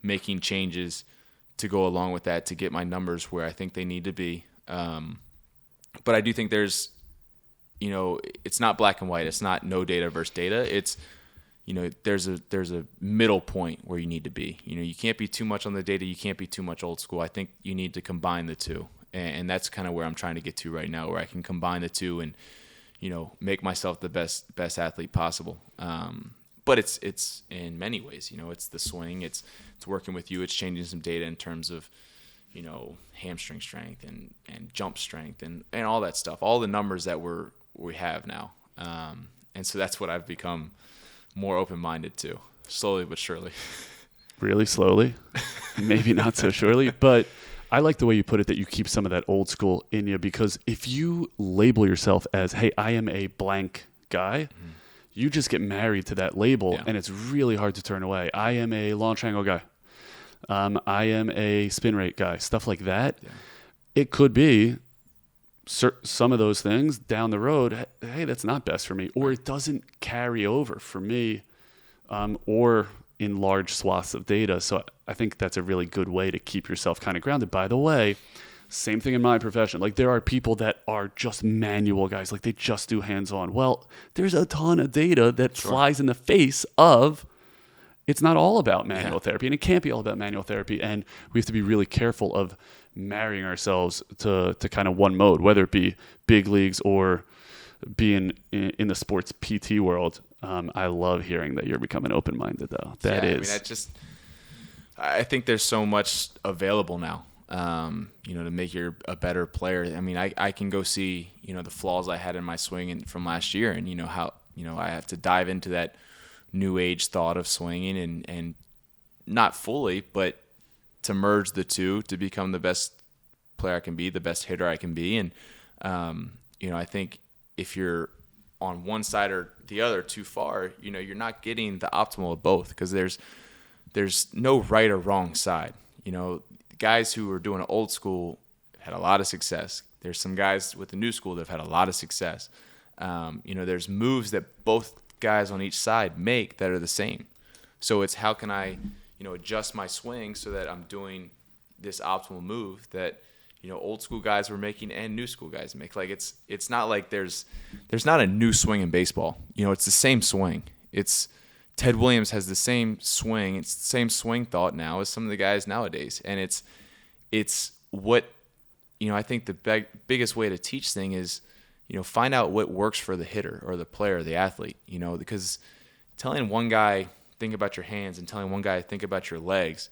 making changes to go along with that to get my numbers where I think they need to be. But I do think there's, it's not black and white. It's not no data versus data. It's, there's a middle point where you need to be. You can't be too much on the data. You can't be too much old school. I think you need to combine the two. And that's kind of where I'm trying to get to right now, where I can combine the two and, make myself the best athlete possible. But it's in many ways, it's the swing, it's working with you, it's changing some data in terms of, hamstring strength and jump strength and all that stuff, all the numbers that we have now. And so that's what I've become more open-minded to, slowly but surely. Really slowly, maybe not so surely, but I like the way you put it, that you keep some of that old school in you, because if you label yourself as, hey, I am a blank guy, you just get married to that label, and it's really hard to turn away. I am a launch angle guy. I am a spin rate guy, stuff like that. Yeah. It could be some of those things down the road, hey, that's not best for me, or it doesn't carry over for me, or in large swaths of data. So I think that's a really good way to keep yourself kind of grounded. By the way, same thing in my profession. Like, there are people that are just manual guys, like they just do hands-on. Well, there's a ton of data that flies in the face of, it's not all about manual therapy, and it can't be all about manual therapy. And we have to be really careful of marrying ourselves to kind of one mode, whether it be big leagues or being in the sports PT world. I love hearing that you're becoming open-minded, though. I think there's so much available now, to make you a better player. I mean, I can go see, the flaws I had in my swing from last year, and how, I have to dive into that new age thought of swinging and not fully, but to merge the two to become the best player I can be, the best hitter I can be. And, I think if you're on one side or the other too far, you're not getting the optimal of both, because there's there's no right or wrong side. Guys who are doing old school had a lot of success. There's some guys with the new school that have had a lot of success. There's moves that both guys on each side make that are the same. So it's how can I, adjust my swing so that I'm doing this optimal move that, old school guys were making and new school guys make. Like it's not like there's not a new swing in baseball. It's the same swing. It's Ted Williams has the same swing. It's the same swing thought now as some of the guys nowadays. And it's what, I think the biggest way to teach thing is, find out what works for the hitter or the player or the athlete, because telling one guy, think about your hands, and telling one guy, think about your legs,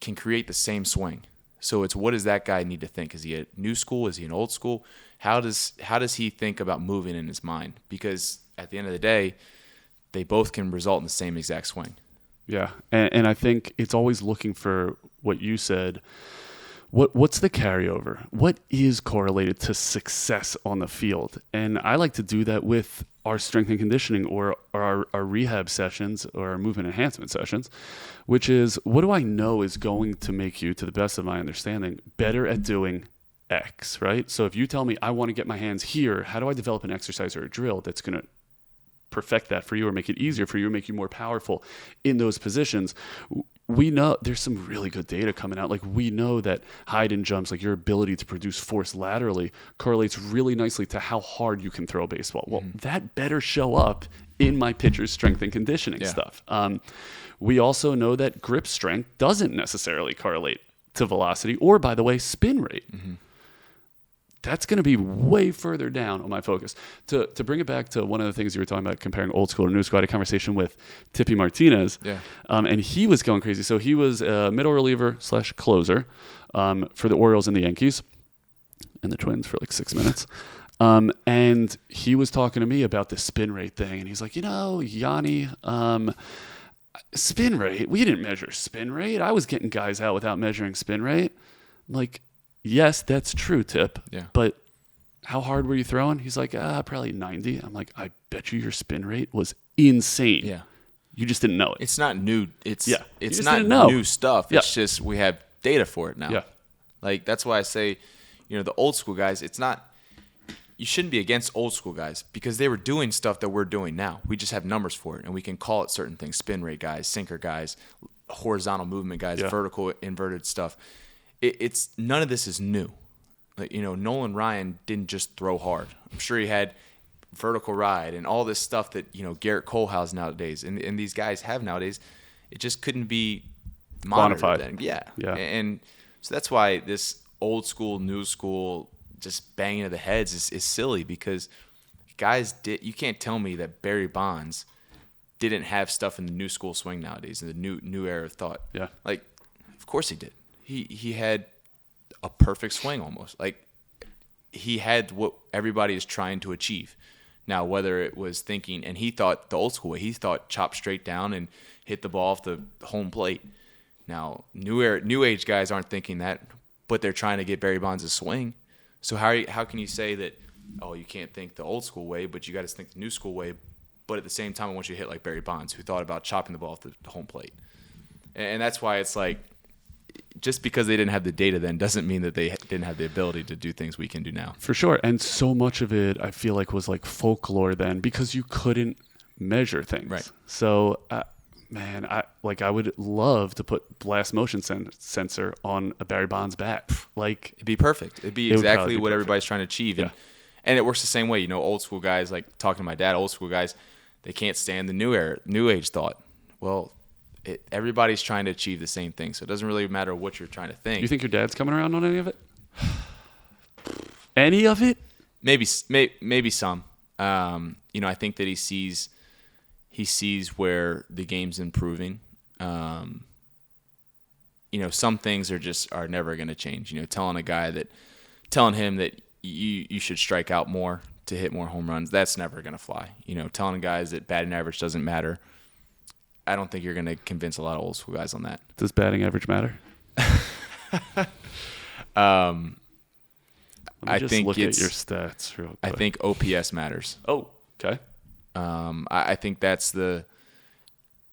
can create the same swing. So it's what does that guy need to think? Is he a new school? Is he an old school? How does he think about moving in his mind? Because at the end of the day, they both can result in the same exact swing. Yeah, and I think it's always looking for what you said. What's the carryover? What is correlated to success on the field? And I like to do that with our strength and conditioning or our rehab sessions or our movement enhancement sessions, which is what do I know is going to make you, to the best of my understanding, better at doing X, right? So if you tell me I want to get my hands here, how do I develop an exercise or a drill that's going to perfect that for you or make it easier for you or make you more powerful in those positions? We know there's some really good data coming out. Like we know that hide and jumps, like your ability to produce force laterally, correlates really nicely to how hard you can throw a baseball. Well, that better show up in my pitcher's strength and conditioning stuff. We also know that grip strength doesn't necessarily correlate to velocity or, by the way, spin rate. That's going to be way further down on my focus. To bring it back to one of the things you were talking about, comparing old school to new school, I had a conversation with Tippy Martinez, and he was going crazy. So he was a middle reliever / closer for the Orioles and the Yankees and the Twins for like 6 minutes. And he was talking to me about the spin rate thing, and he's like, Yanni, spin rate, we didn't measure spin rate. I was getting guys out without measuring spin rate. I'm like, yes, that's true, Tip. Yeah. But how hard were you throwing? He's like, probably 90. I'm like, I bet you your spin rate was insane. Yeah. You just didn't know it. It's not new. It's just not didn't know. new stuff. It's just we have data for it now. Yeah. Like that's why I say, the old school guys, it's not you shouldn't be against old school guys because they were doing stuff that we're doing now. We just have numbers for it and we can call it certain things. Spin rate guys, sinker guys, horizontal movement guys, vertical inverted stuff. It's none of this is new. Like, Nolan Ryan didn't just throw hard. I'm sure he had vertical ride and all this stuff that, Garrett Cole has nowadays and these guys have nowadays. It just couldn't be quantified. Then. Yeah. And so that's why this old school, new school, just banging of the heads is silly because guys you can't tell me that Barry Bonds didn't have stuff in the new school swing nowadays, in the new era of thought. Yeah. Like, of course he did. He had a perfect swing almost. Like he had what everybody is trying to achieve. Now, whether it was thinking, and he thought the old school way, he thought chop straight down and hit the ball off the home plate. Now, new age guys aren't thinking that, but they're trying to get Barry Bonds' swing. So how can you say that, you can't think the old school way, but you got to think the new school way, but at the same time I want you to hit like Barry Bonds, who thought about chopping the ball off the home plate. And that's why it's like, just because they didn't have the data then doesn't mean that they didn't have the ability to do things we can do now. For sure. And so much of it, I feel like, was like folklore then because you couldn't measure things. Right. So, man, I would love to put blast motion sensor on a Barry Bonds bat. Like, it'd be perfect. It'd be exactly what everybody's trying to achieve. Yeah. And it works the same way. Old school guys, like talking to my dad, old school guys, they can't stand the new age thought. Well, everybody's trying to achieve the same thing, so it doesn't really matter what you're trying to think. You think your dad's coming around on any of it? Any of it? Maybe some. I think that he sees where the game's improving. Some things are never going to change. Telling him that you should strike out more to hit more home runs, that's never going to fly. Telling guys that batting average doesn't matter, I don't think you're going to convince a lot of old school guys on that. Does batting average matter? Let me just look at your stats real quick. I think OPS matters. Oh, okay. I think that's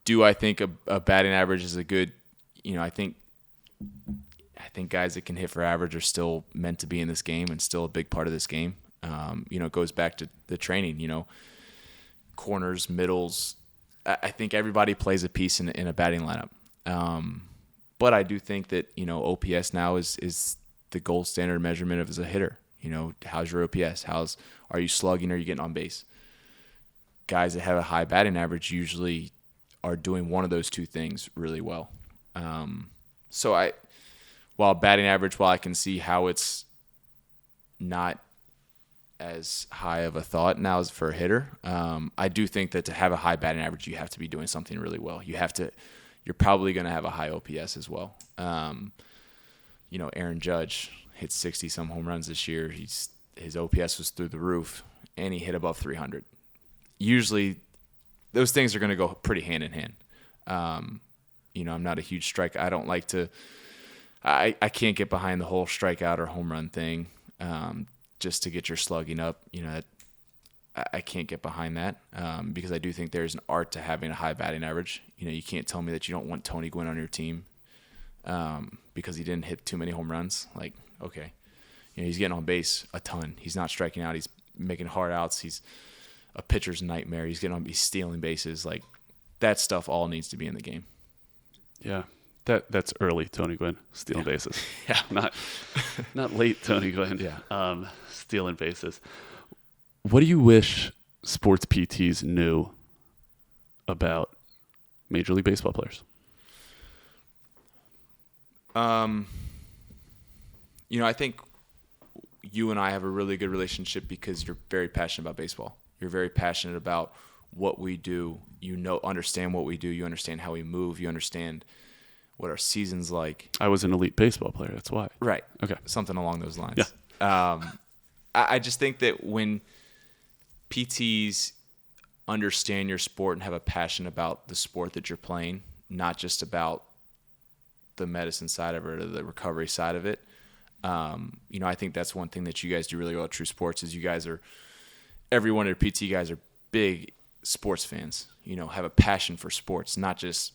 Do I think a batting average is a good, I think guys that can hit for average are still meant to be in this game and still a big part of this game. It goes back to the training, corners, middles. I think everybody plays a piece in a batting lineup. But I do think that, OPS now is the gold standard measurement of as a hitter. How's your OPS? Are you slugging? Are you getting on base? Guys that have a high batting average usually are doing one of those two things really well. While batting average, while I can see how it's not as high of a thought now as for a hitter, I do think that to have a high batting average, you have to be doing something really well. You're probably going to have a high OPS as well. Aaron Judge hit 60-some home runs this year. His OPS was through the roof, and he hit above 300. Usually, those things are going to go pretty hand in hand. I'm not a huge strike. I don't like to. I can't get behind the whole strikeout or home run thing, just to get your slugging up. I can't get behind that because I do think there's an art to having a high batting average. You can't tell me that you don't want Tony Gwynn on your team because he didn't hit too many home runs. Like, okay, he's getting on base a ton. He's not striking out. He's making hard outs. He's a pitcher's nightmare. He's stealing bases. Like, that stuff all needs to be in the game. Yeah. That's early Tony Gwynn stealing bases. Yeah. Not late Tony Gwynn. Yeah. Stealing bases. What do you wish sports PTs knew about Major League Baseball players? I think you and I have a really good relationship because you're very passionate about baseball. You're very passionate about what we do. Understand what we do. You understand how we move. You understand what our season's like. I was an elite baseball player. That's why. Right. Okay. Something along those lines. Yeah. I just think that when PTs understand your sport and have a passion about the sport that you're playing, not just about the medicine side of it or the recovery side of it, I think that's one thing that you guys do really well at True Sports is every one of your PT guys are big sports fans, have a passion for sports, not just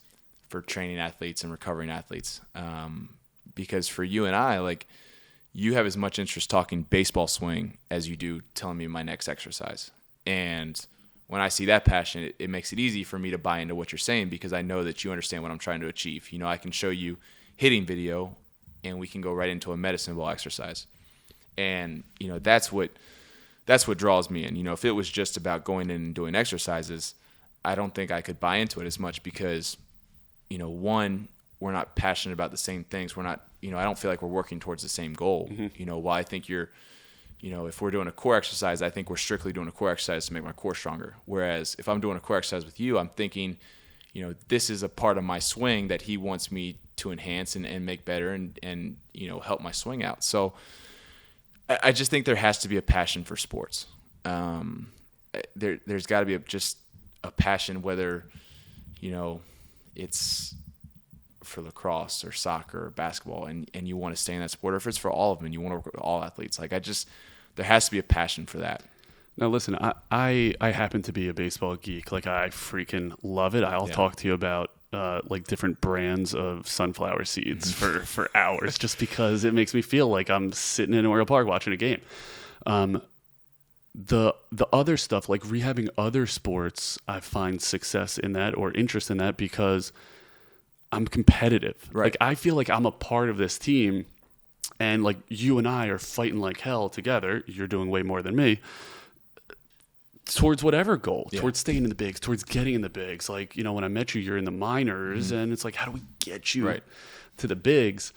for training athletes and recovering athletes. Because for you and I, like, you have as much interest talking baseball swing as you do telling me my next exercise. And when I see that passion, it makes it easy for me to buy into what you're saying because I know that you understand what I'm trying to achieve. I can show you hitting video and we can go right into a medicine ball exercise. And, that's what draws me in. If it was just about going in and doing exercises, I don't think I could buy into it as much because one, we're not passionate about the same things. We're not, I don't feel like we're working towards the same goal. Mm-hmm. While I think if we're doing a core exercise, I think we're strictly doing a core exercise to make my core stronger. Whereas if I'm doing a core exercise with you, I'm thinking, this is a part of my swing that he wants me to enhance and make better and help my swing out. So I just think there has to be a passion for sports. There's got to be just a passion, whether, it's for lacrosse or soccer or basketball and you want to stay in that sport, or if it's for all of them and you want to work with all athletes. Like, there has to be a passion for that. Now, listen, I happen to be a baseball geek. Like, I freaking love it. I'll talk to you about like different brands of sunflower seeds for hours just because it makes me feel like I'm sitting in Oriole Park watching a game. The other stuff, like rehabbing other sports, I find success in that or interest in that because I'm competitive. Right. Like, I feel like I'm a part of this team, and like you and I are fighting like hell together. You're doing way more than me towards whatever goal, towards staying in the bigs, towards getting in the bigs. Like, when I met you, you're in the minors, and it's like, how do we get you to the bigs?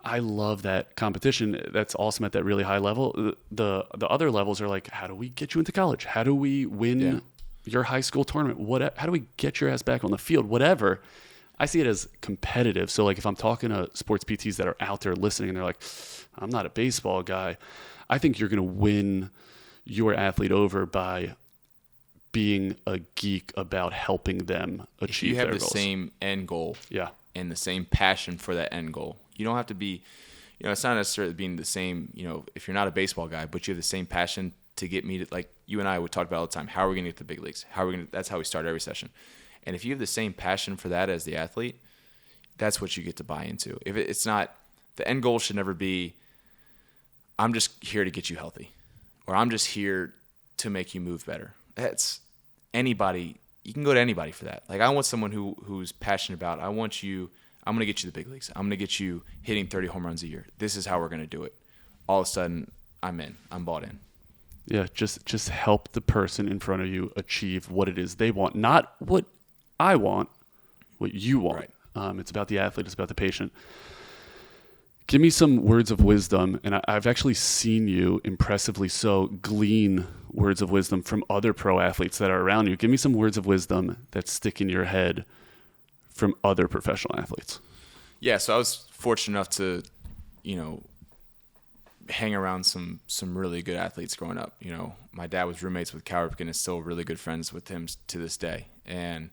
I love that competition. That's awesome at that really high level. The other levels are like, how do we get you into college? How do we win your high school tournament? How do we get your ass back on the field? Whatever. I see it as competitive. So like if I'm talking to sports PTs that are out there listening and they're like, I'm not a baseball guy, I think you're going to win your athlete over by being a geek about helping them achieve their goals. If you have the same end goal and the same passion for that end goal, you don't have to be, it's not necessarily being the same, if you're not a baseball guy, but you have the same passion to get me to, like you and I would talk about all the time, how are we going to get to the big leagues? That's how we start every session. And if you have the same passion for that as the athlete, that's what you get to buy into. If it's not, the end goal should never be, I'm just here to get you healthy, or I'm just here to make you move better. That's anybody. You can go to anybody for that. Like, I want someone who's passionate about, I'm going to get you the big leagues. I'm going to get you hitting 30 home runs a year. This is how we're going to do it. All of a sudden, I'm in. I'm bought in. Yeah, just help the person in front of you achieve what it is they want, not what I want, what you want. Right. It's about the athlete. It's about the patient. Give me some words of wisdom, and I've actually seen you, impressively so, glean words of wisdom from other pro athletes that are around you. Give me some words of wisdom that stick in your head from other professional athletes. Yeah, so I was fortunate enough to, hang around some really good athletes growing up. My dad was roommates with Cal Ripken and is still really good friends with him to this day. And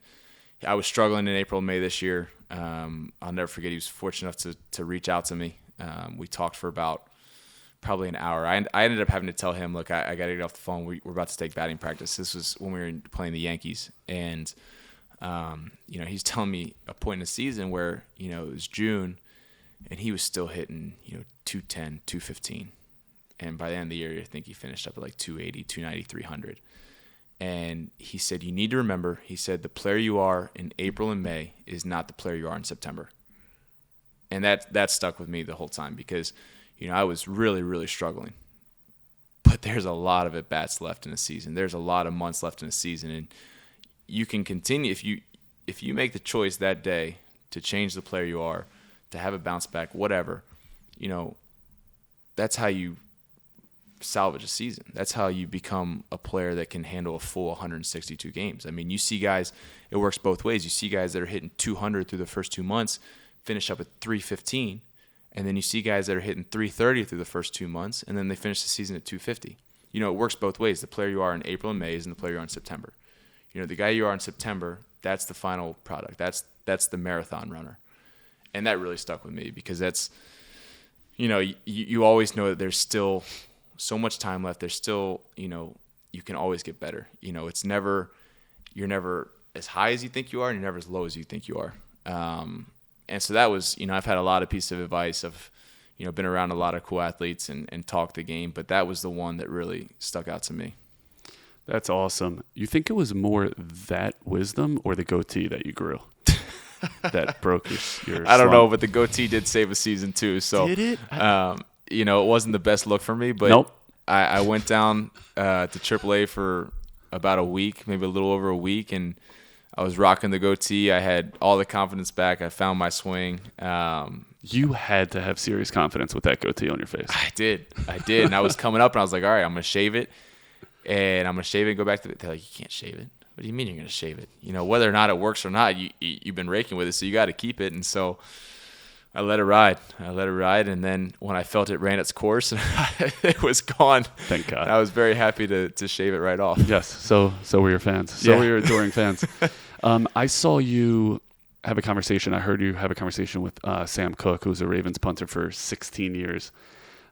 I was struggling in April, May this year. I'll never forget, he was fortunate enough to reach out to me. We talked for about probably an hour. I ended up having to tell him, look, I got to get off the phone. We're about to take batting practice. This was when we were playing the Yankees. And, he's telling me a point in the season where, it was June and he was still hitting, 210, 215. And by the end of the year, I think he finished up at like 280, 290, 300. And he said, you need to remember, he said, the player you are in April and May is not the player you are in September. And that stuck with me the whole time because, I was really, really struggling. But there's a lot of at-bats left in the season. There's a lot of months left in the season. And you can continue, if you make the choice that day to change the player you are, to have a bounce back, whatever, that's how you salvage a season. That's how you become a player that can handle a full 162 games. I mean, you see guys, it works both ways. You see guys that are hitting 200 through the first 2 months, finish up at 315, and then you see guys that are hitting 330 through the first 2 months, and then they finish the season at 250. It works both ways. The player you are in April and May isn't the player you are in September. The guy you are in September, that's the final product. That's the marathon runner. And that really stuck with me because that's, you always know that there's still so much time left. There's still, you can always get better. It's never, you're never as high as you think you are and you're never as low as you think you are. And so that was, I've had a lot of pieces of advice. I've, been around a lot of cool athletes and talked the game, but that was the one that really stuck out to me. That's awesome. You think it was more that wisdom or the goatee that you grew that broke your I don't slump? know, but the goatee did save a season too. So did it? It wasn't the best look for me, but Nope. I went down to AAA for about a week, maybe a little over a week, and I was rocking the goatee. I had all the confidence back. I found my swing. You had to have serious confidence with that goatee on your face. I did. And I was coming up, and I was like, all right, I'm going to shave it. And I'm going to shave it and go back to it. They're like, you can't shave it. What do you mean you're going to shave it? Whether or not it works or not, you've been raking with it, so you got to keep it. And so I let it ride. And then when I felt it ran its course, it was gone. Thank God. And I was very happy to shave it right off. Yes. So were your fans. So were your adoring fans. I saw you have a conversation. I heard you have a conversation with Sam Cooke, who's a Ravens punter for 16 years.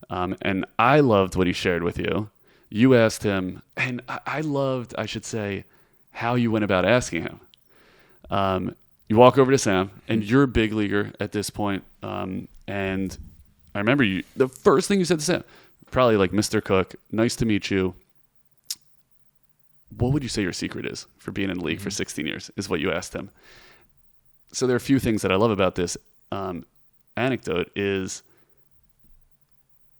And I loved what he shared with you. You asked him, and I loved, I should say, how you went about asking him. You walk over to Sam, and you're a big leaguer at this point. And I remember the first thing you said to Sam, probably like, Mr. Cook, nice to meet you. What would you say your secret is for being in the league for 16 years, is what you asked him. So there are a few things that I love about this anecdote is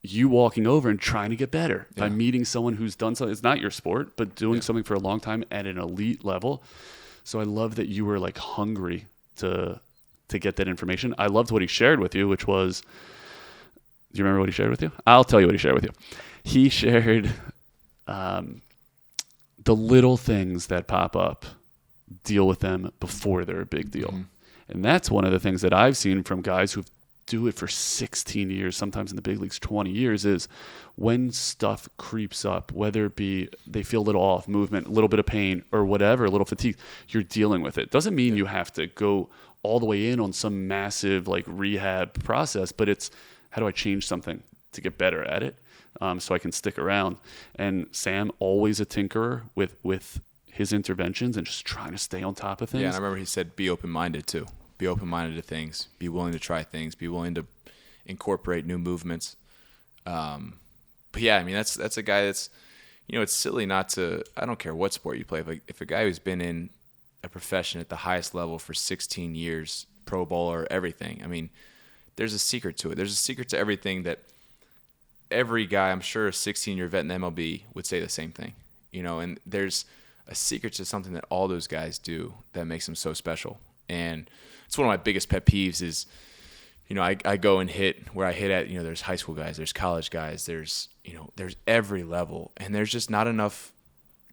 you walking over and trying to get better by meeting someone who's done something. It's not your sport, but doing something for a long time at an elite level. So I love that you were like hungry to get that information. I loved what he shared with you, which was, do you remember what he shared with you? I'll tell you what he shared with you. He shared the little things that pop up, deal with them before they're a big deal. Mm-hmm. And that's one of the things that I've seen from guys who do it for 16 years, sometimes in the big leagues 20 years, is when stuff creeps up, whether it be they feel a little off, movement, a little bit of pain or whatever, a little fatigue, you're dealing with it. Doesn't mean you have to go all the way in on some massive like rehab process, but it's how do I change something to get better at it so I can stick around. And Sam, always a tinkerer with his interventions and just trying to stay on top of things. Yeah, and I remember he said be open-minded too. Be open-minded to things. Be willing to try things. Be willing to incorporate new movements. But yeah, I mean that's a guy that's, it's silly not to. I don't care what sport you play. If a guy who's been in a profession at the highest level for 16 years, Pro Bowler, everything. I mean, there's a secret to it. There's a secret to everything that every guy, I'm sure a 16-year vet in the MLB would say the same thing. And there's a secret to something that all those guys do that makes them so special. And it's one of my biggest pet peeves is, I go and hit where I hit at, there's high school guys, there's college guys, there's every level, and there's just not enough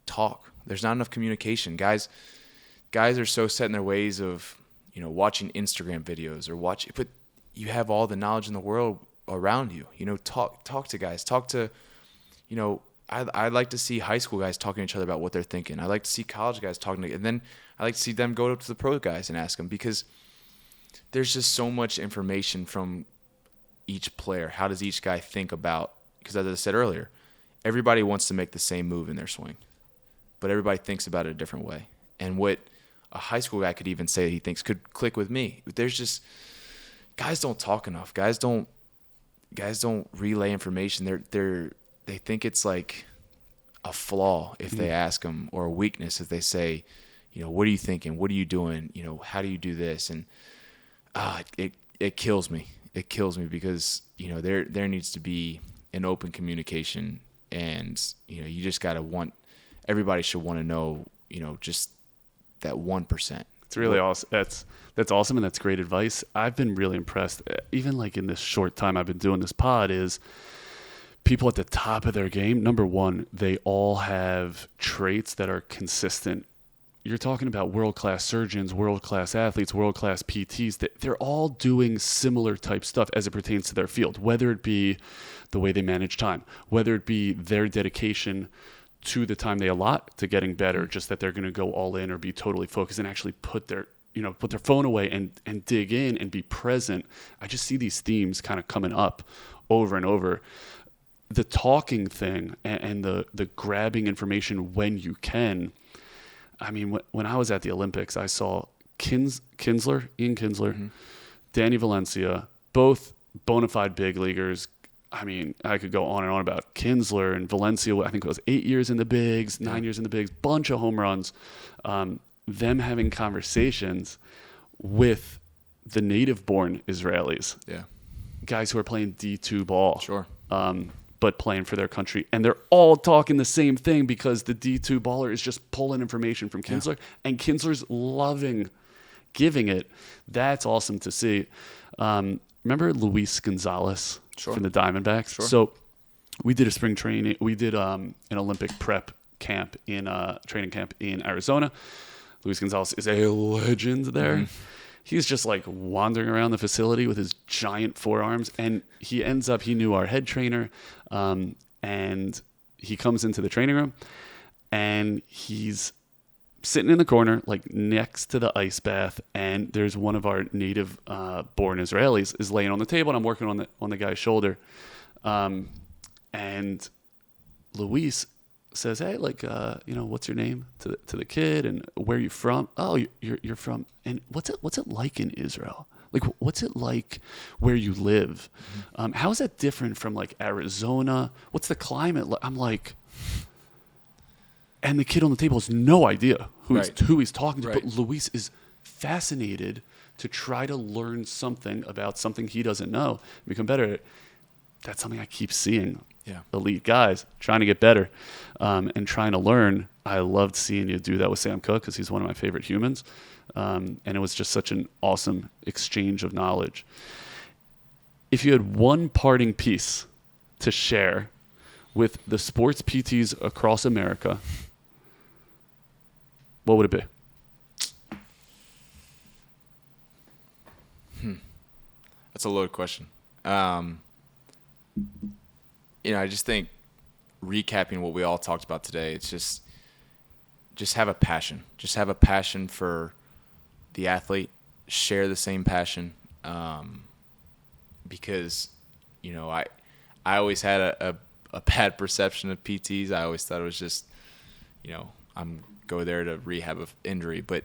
talk. There's not enough communication. Guys are so set in their ways of, watching Instagram videos but you have all the knowledge in the world around you. Talk to guys. Talk to, I like to see high school guys talking to each other about what they're thinking. I like to see college guys talking and then I like to see them go up to the pro guys and ask them, because there's just so much information from each player. How does each guy think about, because as I said earlier, everybody wants to make the same move in their swing, but everybody thinks about it a different way. And what a high school guy could even say he thinks could click with me. There's just, guys don't talk enough. Guys don't relay information. They think it's like a flaw if they ask them, or a weakness if they say, what are you thinking? What are you doing? How do you do this? And it kills me. It kills me because, there needs to be an open communication, and, you just got to everybody should want to know, just that 1%. It's really awesome. That's awesome, and that's great advice. I've been really impressed, even like in this short time I've been doing this pod, is people at the top of their game. Number one, they all have traits that are consistent. You're talking about world-class surgeons, world-class athletes, world-class PTs. They're all doing similar type stuff as it pertains to their field, whether it be the way they manage time, whether it be their dedication to the time they allot to getting better, just that they're going to go all in or be totally focused and actually put their phone away and dig in and be present. I just see these themes kind of coming up over and over. The talking thing and the grabbing information when you can. I mean, when I was at the Olympics, I saw Ian Kinsler, Danny Valencia, both bona fide big leaguers. I mean, I could go on and on about Kinsler and Valencia. I think it was 8 years in the bigs, 9 years in the bigs, bunch of home runs. Them having conversations with the native-born Israelis, guys who are playing D2 ball, but playing for their country, and they're all talking the same thing because the D2 baller is just pulling information from Kinsler, and Kinsler's loving giving it. That's awesome to see. Remember Luis Gonzalez from the Diamondbacks? Sure. So we did a spring training. We did an Olympic prep camp training camp in Arizona. Luis Gonzalez is a legend there. He's just like wandering around the facility with his giant forearms, and he knew our head trainer, and he comes into the training room, and he's sitting in the corner, like next to the ice bath, and there's one of our native born Israelis is laying on the table, and I'm working on the guy's shoulder, and Luis says, "Hey, what's your name?" to the kid, and where are you from? "Oh, you're from." And what's it like in Israel? Like, what's it like where you live? How is that different from like Arizona? What's the climate like? I'm like, and the kid on the table has no idea who he's talking to, but Luis is fascinated to try to learn something about something he doesn't know and become better. That's something I keep seeing. Elite guys trying to get better and trying to learn. I loved seeing you do that with Sam Cook because he's one of my favorite humans. And it was just such an awesome exchange of knowledge. If you had one parting piece to share with the sports PTs across America, what would it be? That's a loaded question. I just think recapping what we all talked about today, it's just have a passion. Just have a passion for the athlete. Share the same passion. Because, I always had a bad perception of PTs. I always thought it was just, I'm go there to rehab of injury. But,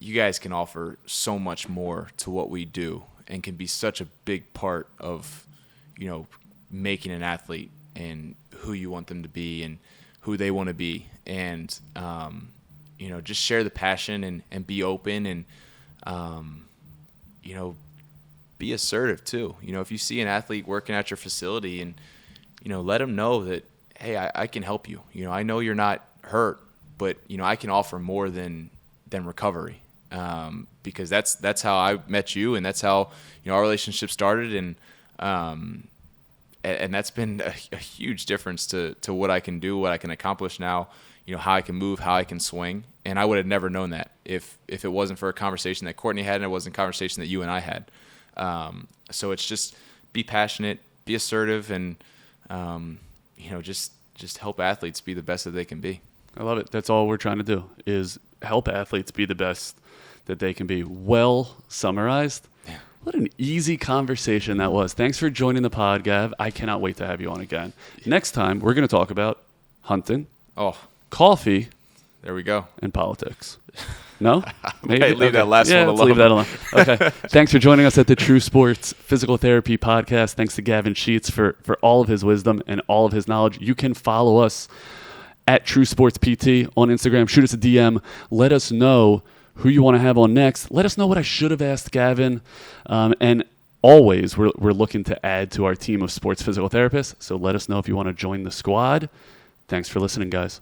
you guys can offer so much more to what we do and can be such a big part of, making an athlete and who you want them to be and who they want to be. And, just share the passion and be open and, be assertive too. If you see an athlete working at your facility and, let them know that, hey, I can help you. I know you're not hurt, but, I can offer more than recovery. Because that's how I met you, and that's how, our relationship started. And that's been a huge difference to what I can do, what I can accomplish now, how I can move, how I can swing. And I would have never known that if it wasn't for a conversation that Courtney had and it wasn't a conversation that you and I had. So it's just be passionate, be assertive, and, just help athletes be the best that they can be. I love it. That's all we're trying to do is help athletes be the best that they can be. Well summarized. Yeah. What an easy conversation that was. Thanks for joining the pod, Gav. I cannot wait to have you on again. Next time, we're going to talk about hunting, coffee, there we go, and politics. No? Maybe leave okay. That last one alone. Let's leave that alone. Okay. Thanks for joining us at the True Sports Physical Therapy Podcast. Thanks to Gavin Sheets for all of his wisdom and all of his knowledge. You can follow us at True Sports PT on Instagram. Shoot us a DM. Let us know who you want to have on next. Let us know what I should have asked Gavin. And always, we're looking to add to our team of sports physical therapists. So let us know if you want to join the squad. Thanks for listening, guys.